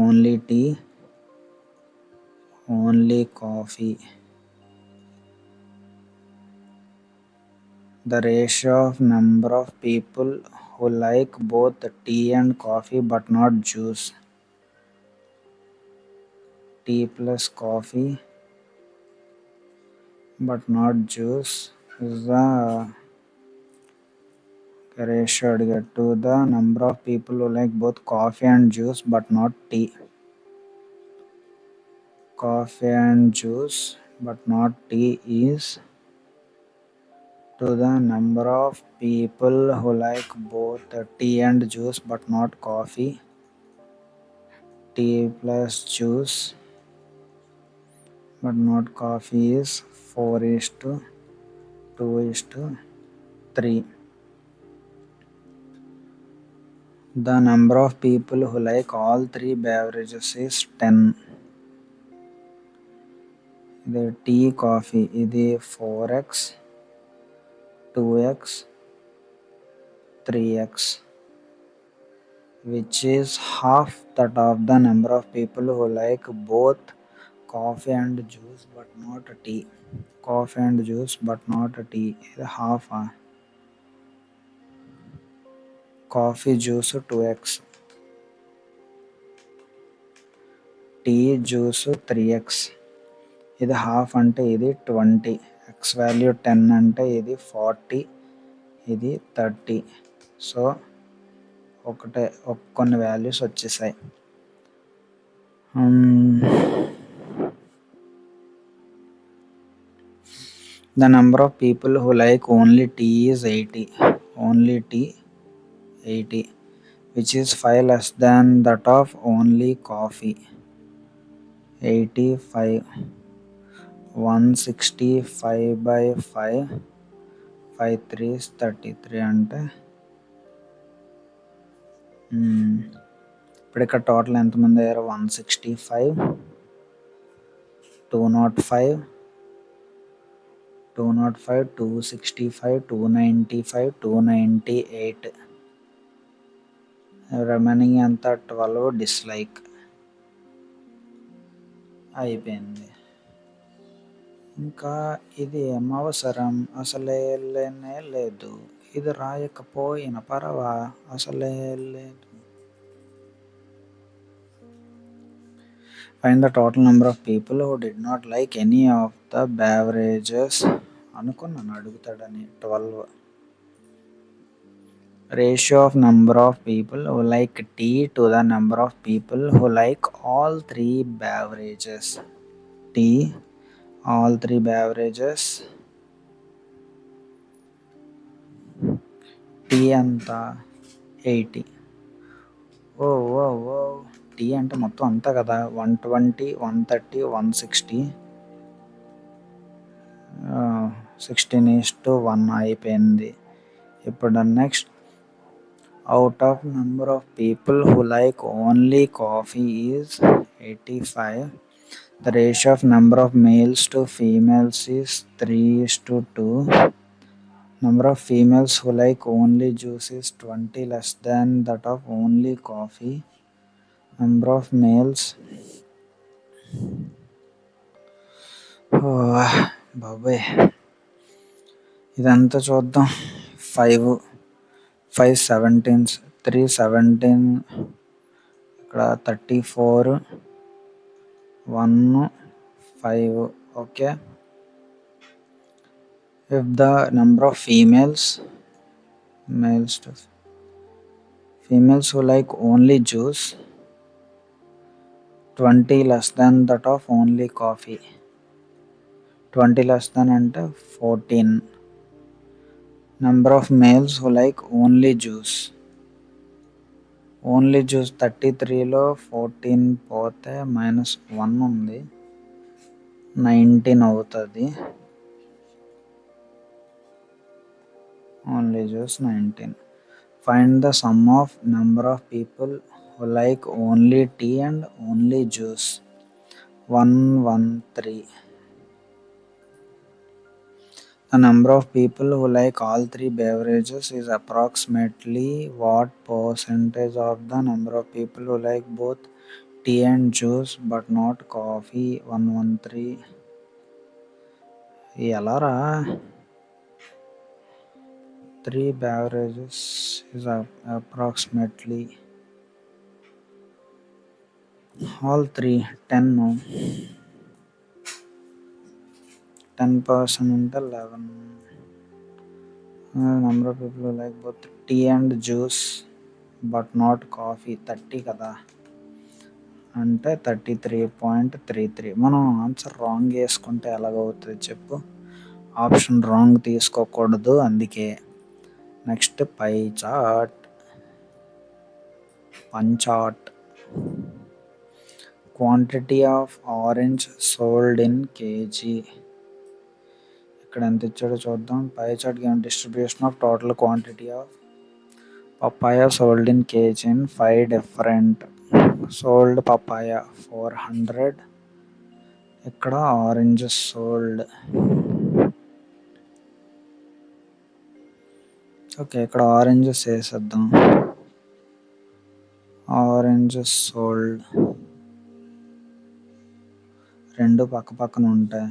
Only tea, only coffee. The ratio of number of people who like both tea and coffee but not juice. Tea plus coffee but not juice is the ratio to the number of people who like both coffee and juice but not tea. Coffee and juice but not tea is to the number of people who like both tea and juice but not coffee. Tea plus juice but not coffee is 4:2:3. The number of people who like all 3 beverages is 10. ఇది tea, coffee. ఇది 4x, 2x, 3x, which is half that of the number of people who like both coffee and juice but not tea. Coffee and juice but not tea. ఇది half. Coffee, juice 2x, tea, juice 3x. ఇది half అంటే ఇది 20. x value 10 అంటే ఇది 40, ఇది 30. So కొన్ని values వచ్చేసాయి. The number of people who like only tea is 80. Only tea 80, which is 5 less than that of only coffee. 85. 165/5, 5 3s 33 అంటే ఇప్పుడు ఇక్కడ టోటల్ ఎంతమంది అయ్యారు? 165, 205, 265, 295, 298. రిమైనింగ్ ఎంత? 12 డిస్లైక్. అయిపోయింది. ఇంకా ఇది ఏం అవసరం? అసలే లేనే లేదు. ఇది రాయకపోయిన పరవా, అసలే లేదు. Find the total number of people who did not like any of the beverages. అనుకున్నాను అడుగుతాడని. 12. Ratio of number of people who like tea to the number of people who like all 3 beverages. Tea, all 3 beverages. Tea ఎంత? 80. O T అంటే మొత్తం అంతా కదా. 120, 130, 160. 16:1 అయిపోయింది. ఇప్పుడు next, out of number of people who like only coffee is 85. The ratio of number of males to females is 3:2. Number of females who like only juice is 20 less than that of only coffee. Number of males. బాబాయ్, ఇదంతా చూద్దాం. 5 17s 317, ఇక్కడ 34 1 5. Okay, if the number of males to females who like only juice 20 less than that of only coffee. 20 less than అంటే 14. Number of males who like only juice 33లో 14 పోతే -1 ఉంది, 19 అవుతుంది. Only juice 19. Find the sum of number of people who like only tea and only juice. 113. The number of people who like all three beverages is approximately what percentage of the number of people who like both tea and juice but not coffee? 113. ఎలా రా? 3 beverages is approximately all 3 10. 10% అంటే 11. Number of people who like both tea and juice but not coffee 30 కదా, అంటే 33.33. మనం answer wrong వేసుకుంటే ఎలాగవుతుంది చెప్పు? Option wrong తీసుకోకూడదు, అందుకే. నెక్స్ట్ పై చార్ట్, పంచార్ట్. Quantity of orange sold in kg. ఇక్కడ ఎంత ఇచ్చాడో చూద్దాం. Pie chart given distribution of total quantity of papaya sold in kg in 5 different. Sold papaya 400. ఇక్కడ ఆరెంజెస్ సోల్డ్. ఓకే, ఇక్కడ ఆరెంజెస్ వేసేద్దాం. ఆరెంజెస్ సోల్డ్ 2 పక్క పక్కన ఉంటాయి.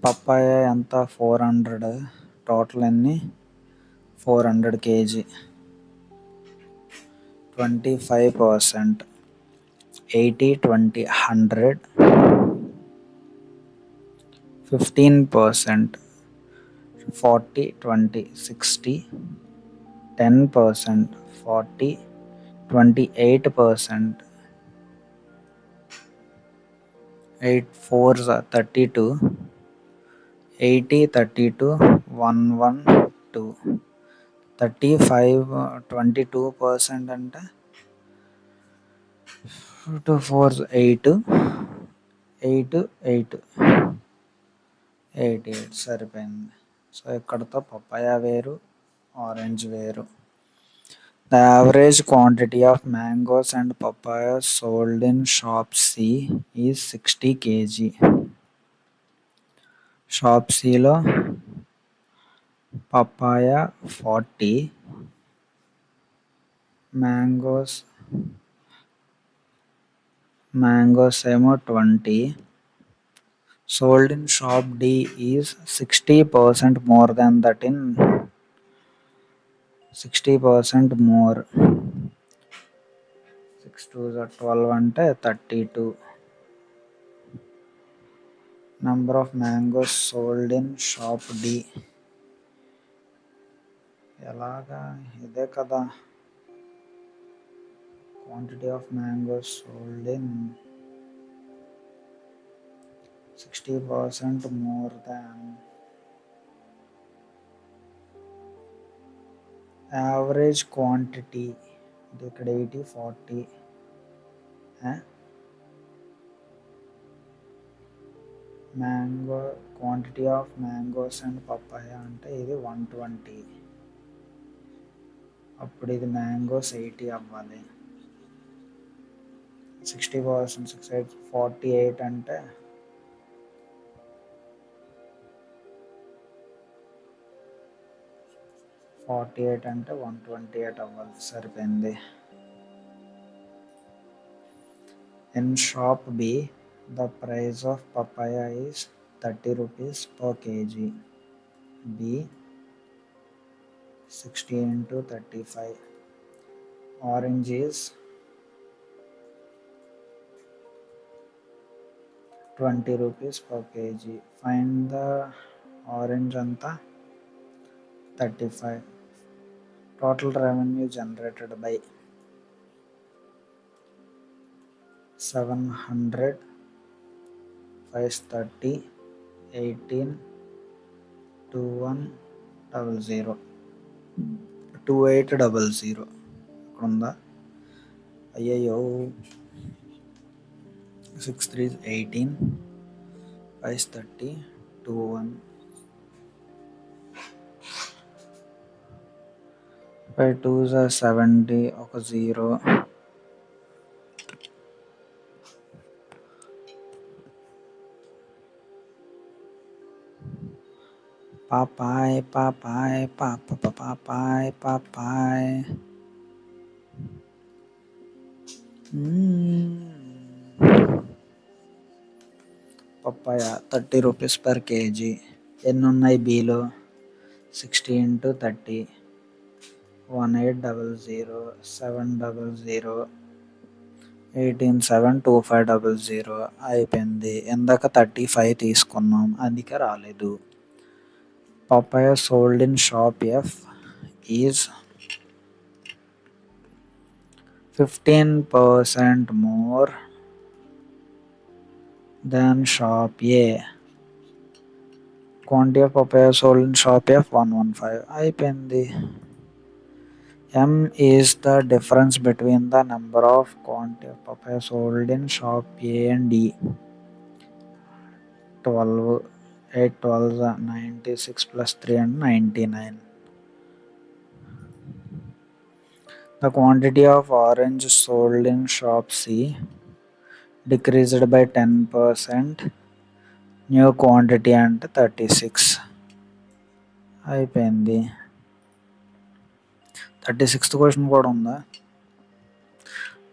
పప్పాయ ఎంత? 400. టోటల్ ఎన్ని? 400 కేజీ. 25%. 80 20 100. 15%. 40 20 60. 10%. 40. 28%. 8 4s 32. 80 32 112. 35 22% అంటే 2 4s 8 8 8 8 సరిపోయింది. సో ఇక్కడతో పపాయా వేరు, ఆరెంజ్ వేరు. The average quantity of mangoes and papayas sold in shop C is 60 kg. Shop సిలో పపాయా 40, మ్యాంగోస్ ఏమో 20. Sold in shop D is 60% more than that in 60% more. 6 2s 12 అంటే 32. Number of mangoes sold in shop D. ఎలాగా? ఇదే కదా. Quantity of mangoes sold in 60% more than average quantity. ఇక్కడ 80 40. Mango quantity of mangoes and papaya అంటే ఇది 120. అప్పుడు ఇది mangoes 80 అవ్వాలి. 60% 6 48 అంటే 128 అవ్వాలి. సరిపోయింది. In shop B, the price of papaya is 30 rupees per kg. B 60 into 35. Orange is 20 rupees per kg. Find the orange anta 35. Total revenue generated by 700, 530, 18, 2100, 2800. ఉందా? అయ్యయ్యో 6 3 18, 530, 21, 5 2 70, ఒక 0. Papai, papai, papai, papai. Papaya 30 rupees per kg. ఎన్ని ఉన్నాయి బీలో? 60 into 30, 1800, 700, 18,72500 అయిపోయింది. ఇందాక 35 తీసుకున్నాం, అందుకే రాలేదు. Papaya sold in shop F is 15% more than shop A. Quantity of papaya sold in shop F 115. అయిపోయింది. M is the difference between the number of quantity of papaya sold in shop A and D. 12, 8 12 96 plus 3 and 99. The quantity of orange sold in shop C decreased by 10%. New quantity అంటే 36. అయిపోయింది. 36th question కూడా ఉందా?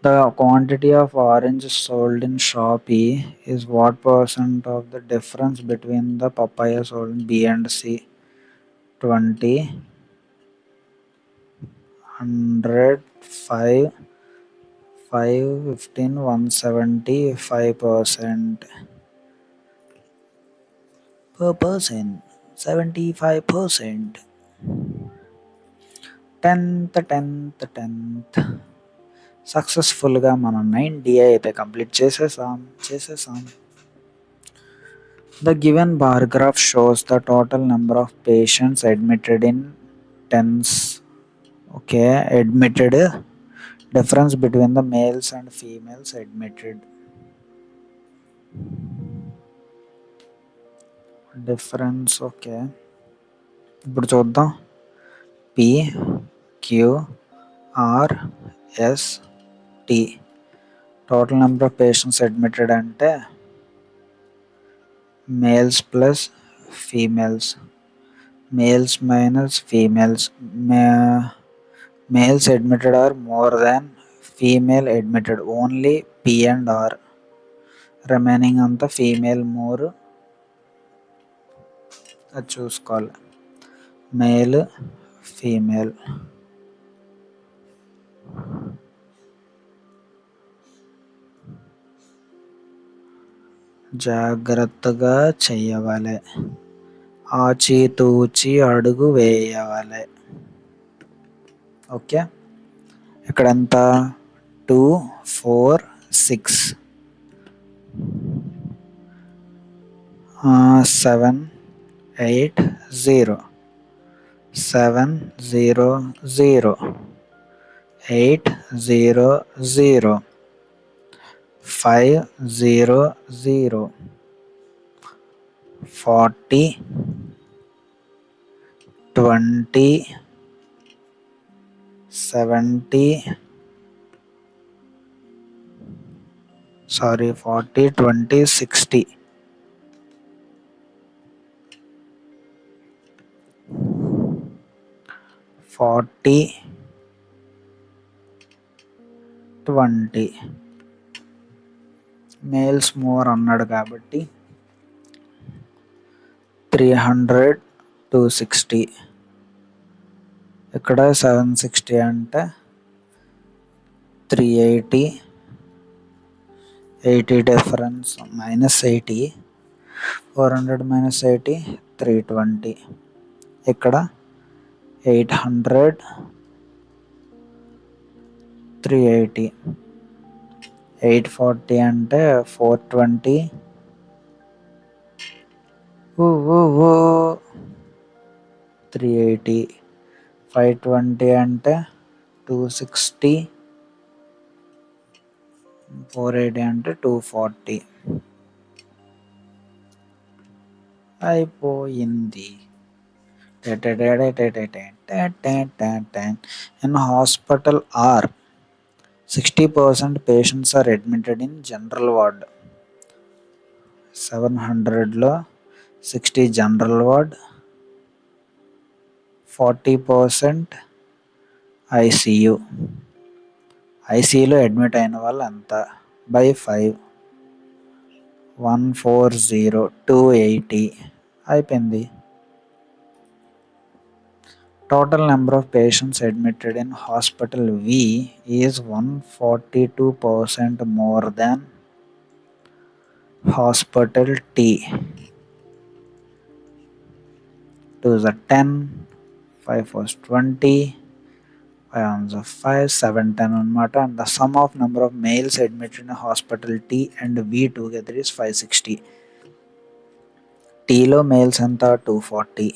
The quantity of orange sold in shop E is what percent of the difference between the papaya sold in B and C? 20, 100, 5, 15, 170, 5%. Per person, 75%. 10th సక్సెస్ఫుల్గా మనం 9DI అయితే complete చేసేసాం. The given bar graph shows the total number of patients admitted in tens. Okay, admitted, difference between the males and females admitted. Difference, okay. ఇప్పుడు చూద్దాం. P, Q, R, S, T. Total number of patients admitted అంటే males plus females, males minus females. Males admitted are more than female admitted, only P and R. Remaining అంతా female more. అది చూసుకోవాలి. Male, female. జాగ్రత్తగా చెయ్యవాలి, ఆచితూచి అడుగు వేయవాలి. Okay, ఇక్కడంత 2 4 6 7 8 0 7 0 0 8 0 0 500 40 20 70 40 20 60 40 20 males more అన్నాడు కాబట్టి 300 260 ఇక్కడ 760 అంటే 380 80 డిఫరెన్స్ -80 400 - 80 320 ఇక్కడ 800 380 840 అంటే 420 380 520 అంటే 260 480 అంటే 240 అయిపోయింది. In hospital R 60% patients are admitted in general ward. 700లో 60 general ward, 40% ICU. ఐసీయూలో అడ్మిట్ అయిన వాళ్ళు ఎంత బై 5 140 280 అయిపోయింది. Total number of patients admitted in hospital V is 142% more than hospital T. 2 is 10, 5 was 20, 5 ones of 5, 7 10 అనమాట. And the sum of number of males admitted in hospital T and V together is 560. Tలో males ఎంత 240.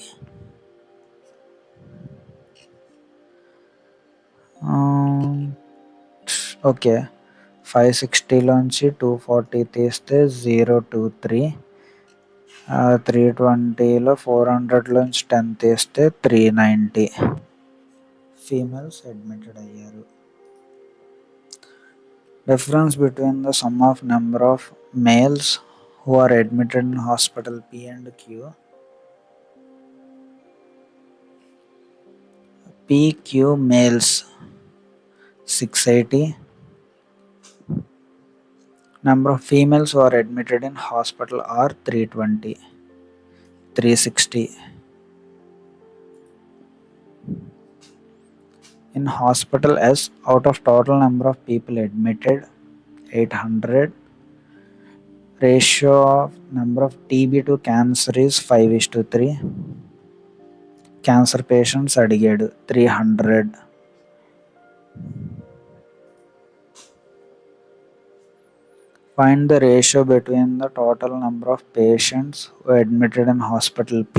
Okay 560లోంచి 240 తీస్తే 023, 320లో 400లోంచి 10 తీస్తే 390 females admitted అయ్యారు. Difference between the sum of number of males who are admitted in hospital P and Q. PQ males 680. Number of females who are admitted in hospital are 320, 360. In hospital S, out of total number of people admitted 800. Ratio of number of TB to cancer is 5:3. Cancer patients అడిగాడు 300. Find the ratio between the total number of patients who are admitted in hospital P,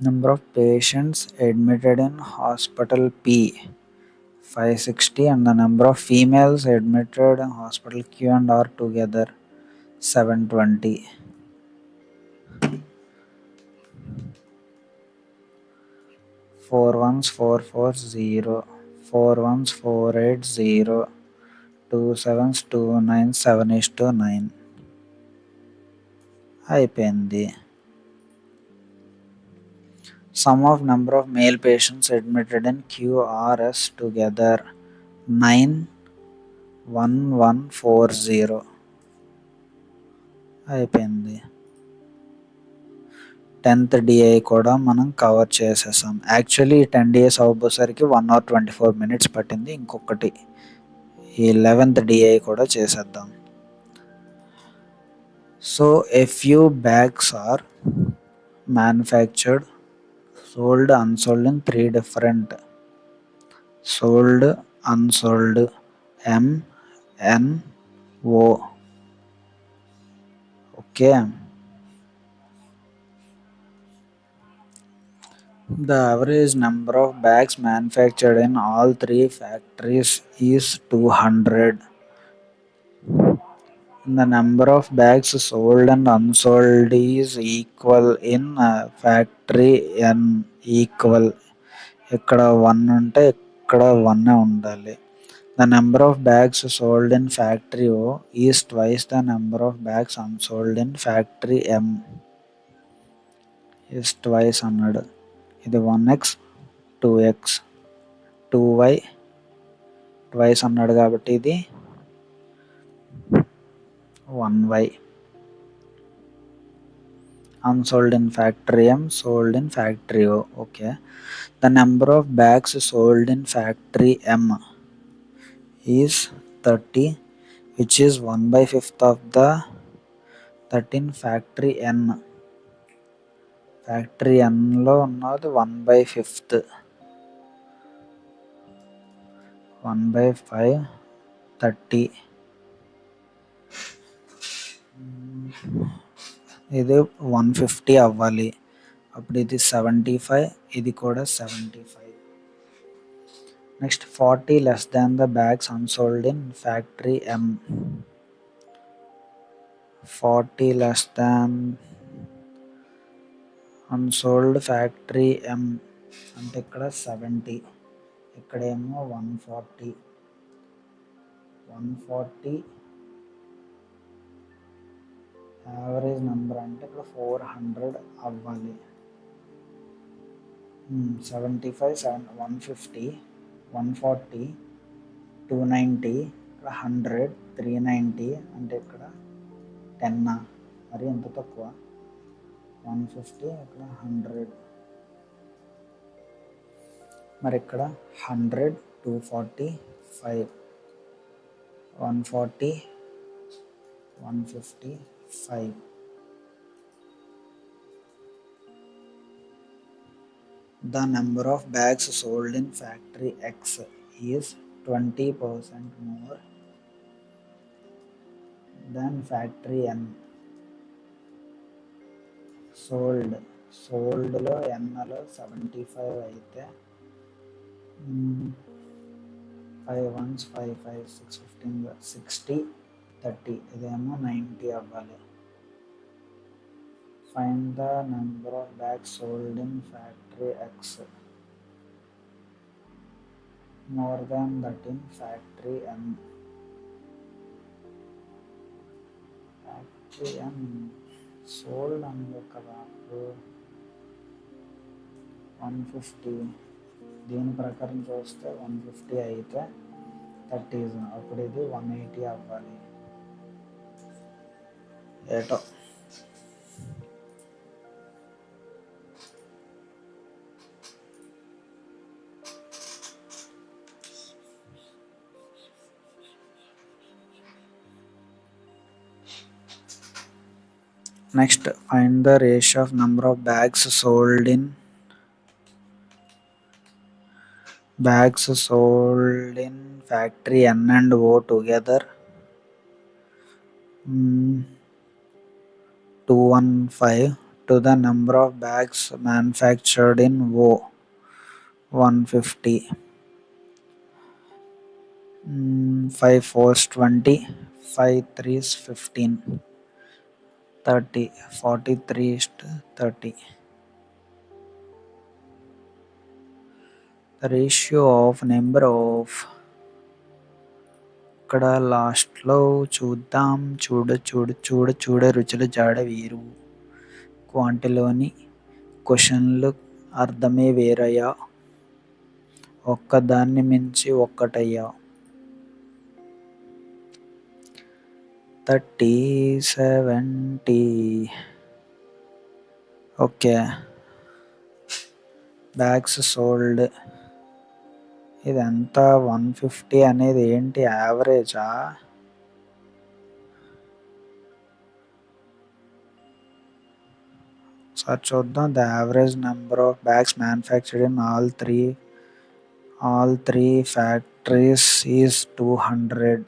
number of patients admitted in hospital P 560 and the number of females admitted in hospital Q and R together 720. 4 ones 440, 4 ones 480, 2 sevens 29, 7:9 అయిపోయింది. Sum of number of male patients admitted in QRS together 91140 అయిపోయింది. 10th DI కూడా మనం cover చేసేసాం. Actually 10 days అవ్వబోసరికి 1 hour 24 minutes పట్టింది. ఇంకొకటి ఈ 11th DI కూడా చేసేద్దాం. So a few bags are manufactured, sold, unsold in 3 different sold, unsold, M, N, O. Okay. The average number of bags manufactured in all three factories is 200. The number of bags sold and unsold is equal in factory N equal. ఇక్కడ 1 ఉంటే ఇక్కడ 1 ఉండాలి. The number of bags sold in factory O is twice the number of bags unsold in factory M is twice అన్నాడు. ఇది 1x 2x 2y twice అన్నాడు కాబట్టి ఇది 1y. Unsold in factory M, sold in factory O. Okay. The number of bags sold in factory M is 30, which is 1 by 5th of the 13 factory N. Factory N లో ఉన్నది 1 by 5th. 1 by 5 30. ఇది 150 అవ్వాలి. అప్పుడు ఇది 75, ఇది కూడా 75. Next 40 less than the bags unsold in factory M. 40 less than unsold factory M అంటే ఇక్కడ 70, ఇక్కడేమో 140. 140 యావరేజ్ నెంబర్ అంటే ఇక్కడ 400 అవ్వాలి. 75 150 140 290 ఇక్కడ 100 390 అంటే ఇక్కడ 10 మరి ఎంత తక్కువ. 150 ఇక్కడ 100 మరి ఇక్కడ 100 240 5 140 150 5. The number of bags sold in factory X is 20% more than factory N. సోల్డ్లో ఎన్లో 75 అయితే 5 1s 5 5 6 15 60 30 ఇదేమో 90 అవ్వాలి. Find the number of bags sold in factory X more than that in factory M. Factory M sold అన్నారు కదా 150. దీని ప్రకారం చూస్తే 150 అయితే 30 అప్పుడు ఇది 180 అవ్వాలి. ఏటో Next, find the ratio of number of bags sold in factory N and O together. 215 to the number of bags manufactured in O 150. 5 4s 20, 5 3s 15, 30 43 30. The ratio of number of ఇక్కడ లాస్ట్లో చూద్దాం. చూడ రుచుల జాడ వేరు. క్వాంటిలోని క్వశ్చన్లు అర్థమే వేరయ్యా, ఒక్కదాన్ని మించి ఒక్కటయ్యా. 30 70. ఓకే, బ్యాగ్స్ సోల్డ్ ఇదంతా 150 అనేది ఏంటి, యావరేజా? ఒకసారి చూద్దాం. The average number of bags manufactured in all three factories is 200.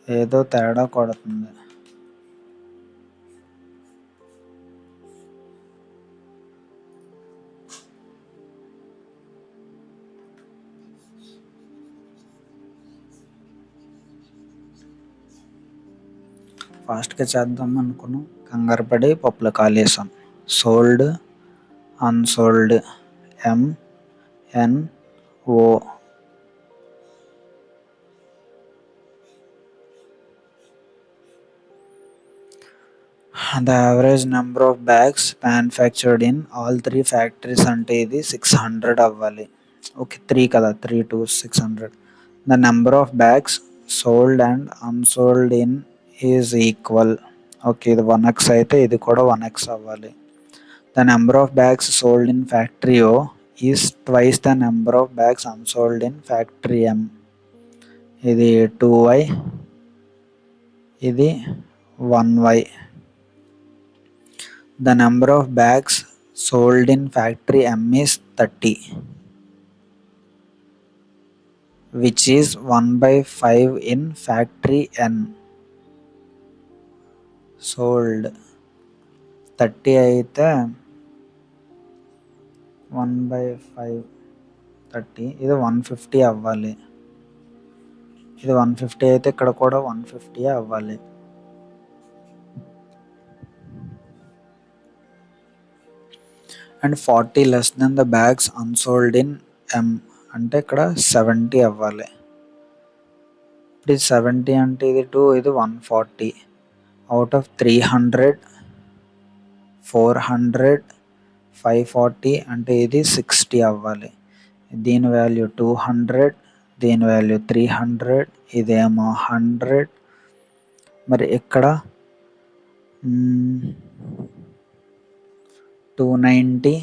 ఏదో తేడా కొడుతుంది. ఫాస్ట్గా చేద్దాం అనుకున్నాం, కంగారు పడి పప్పులో కాలేసాం. Sold, unsold, MNO. The average number of bags manufactured in all 3 factories అంటే ఇది 600 అవ్వాలి. ఓకే, 3 కదా, 3 to 600. The number of bags sold and unsold in is equal. Okay, ఇది 1x అయితే ఇది కూడా 1x అవ్వాలి. The number of bags sold in factory O is twice the number of bags unsold in factory M. ఇది 2y, ఇది 1y. The number of bags sold in factory M is 30, which is 1/5 in factory N. Sold 30 అయితే 1/5 30, ఇది 150 అవ్వాలి. ఇది 150 అయితే ఇక్కడ కూడా 150 అవ్వాలి. And 40 less than the bags unsold in M అంటే ఇక్కడ 70 అవ్వాలి. ఇప్పుడు 70 అంటే ఇది 2, ఇది 140. అవుట్ ఆఫ్ 300, 400, 540 అంటే ఇది 60 అవ్వాలి. దీని వాల్యూ 200, దీని వాల్యూ 300, ఇదేమో 100. మరి ఇక్కడ 290,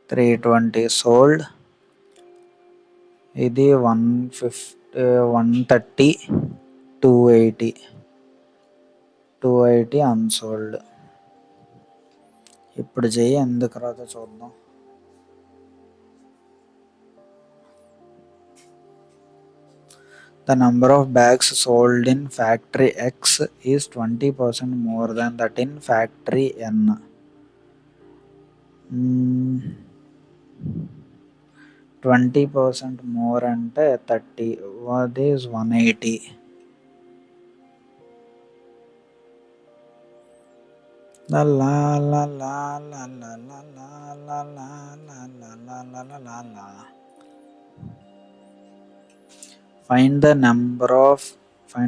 320 సోల్డ్. ఇది 150, 130, 280 అన్సోల్డ్. ఇప్పుడు చెయ్యి, ఎందుకు రాదో చూద్దాం. The number of bags sold in factory X is 20% more than that in factory N. 20% more అంటే 30, what is 180. La la la la la la la la la la la la la la la la. Find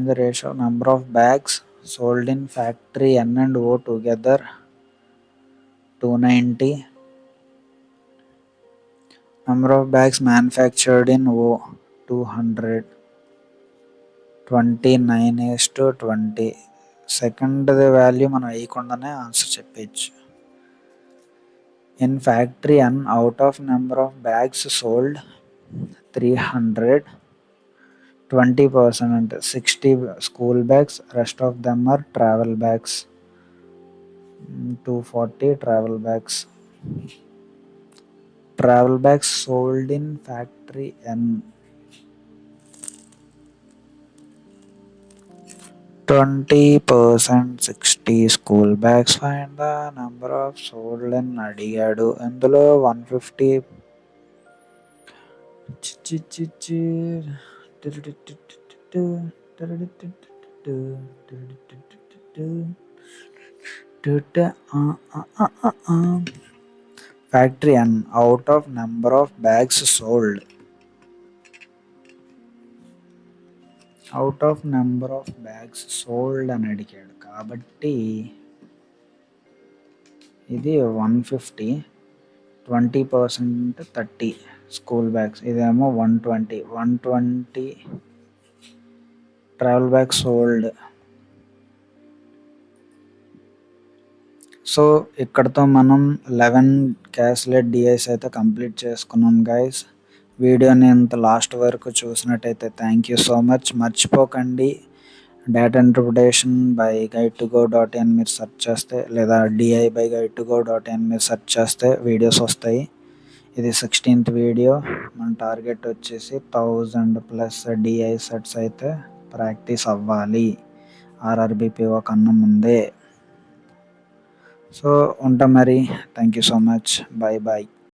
the ratio number of bags sold in factory N and O together. 290. Number of bags manufactured in O 200. 29:20. Second value మనం వేయకుండానే answer చెప్పచ్చు. In factory N, out of number of bags sold 300, 20% అంటే 60 school bags, rest of them or travel bags. 240 travel bags. Travel bags sold in factory N. 20%, 60 school bags. Find the number of sold in అడిగాడు. ఇందులో 150. Factory N, out of number of bags sold. Out of number of bags sold అని అడిగాడు కాబట్టి ఇది 150, 20% 30 school bags. ఇదేమో 120 travel bags sold. So ఇక్కడతో మనం 11 క్యాస్లెట్ డిఐస్ అయితే కంప్లీట్ చేసుకున్నాం గైస్. వీడియోని ఇంత లాస్ట్ వరకు చూసినట్టయితే థ్యాంక్ యూ సో మచ్. మర్చిపోకండి, డేటా ఇంటర్ప్రిటేషన్ బై guide2go.in మీరు సెర్చ్ చేస్తే, లేదా DI by guide2go.in మీరు సెర్చ్ చేస్తే వీడియోస్ వస్తాయి. ఇది 16th వీడియో. మన టార్గెట్ వచ్చేసి 1000+ డిఐ సెట్స్ అయితే ప్రాక్టీస్ అవ్వాలి ఆర్ఆర్బిపిఓ కన్నా ముందే. సో ఉంటాం మరి. Thank you so much. Bye bye.